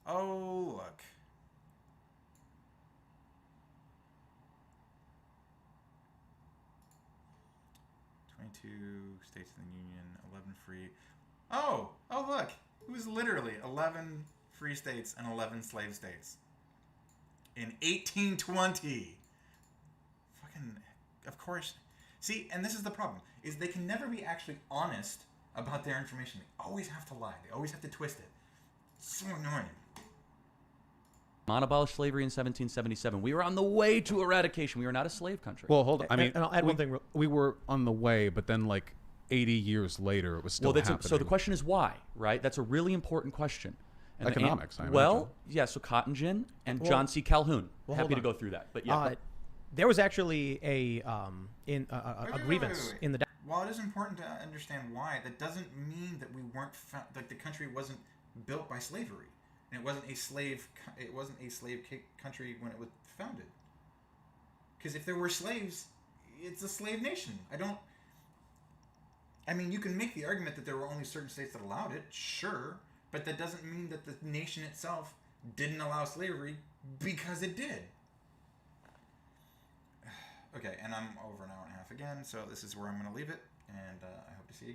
Oh, look. States in the Union, 11 free. Oh, look. It was literally 11 free states and 11 slave states. In 1820. Fucking, of course. See, and this is the problem, is they can never be actually honest about their information. They always have to lie. They always have to twist it. It's so annoying. Vermont abolished slavery in 1777. We were on the way to eradication. We were not a slave country. Well, hold on. I mean, and I'll add one thing. We were on the way, but then like 80 years later, it was still happening. So the question is why, right? That's a really important question. And Economics, I well, imagine. yeah, so Cotton Gin and Well- John C. Calhoun. well, Happy hold to on. go through that. But yeah, There was actually a grievance Wait. in the. While it is important to understand why, that doesn't mean that we weren't that the country wasn't built by slavery, and it wasn't a slave. It wasn't a slave country when it was founded. Because if there were slaves, it's a slave nation. I mean, you can make the argument that there were only certain states that allowed it, sure, but that doesn't mean that the nation itself didn't allow slavery because it did. Okay, and I'm over an hour and a half again, so this is where I'm going to leave it, and I hope to see you again.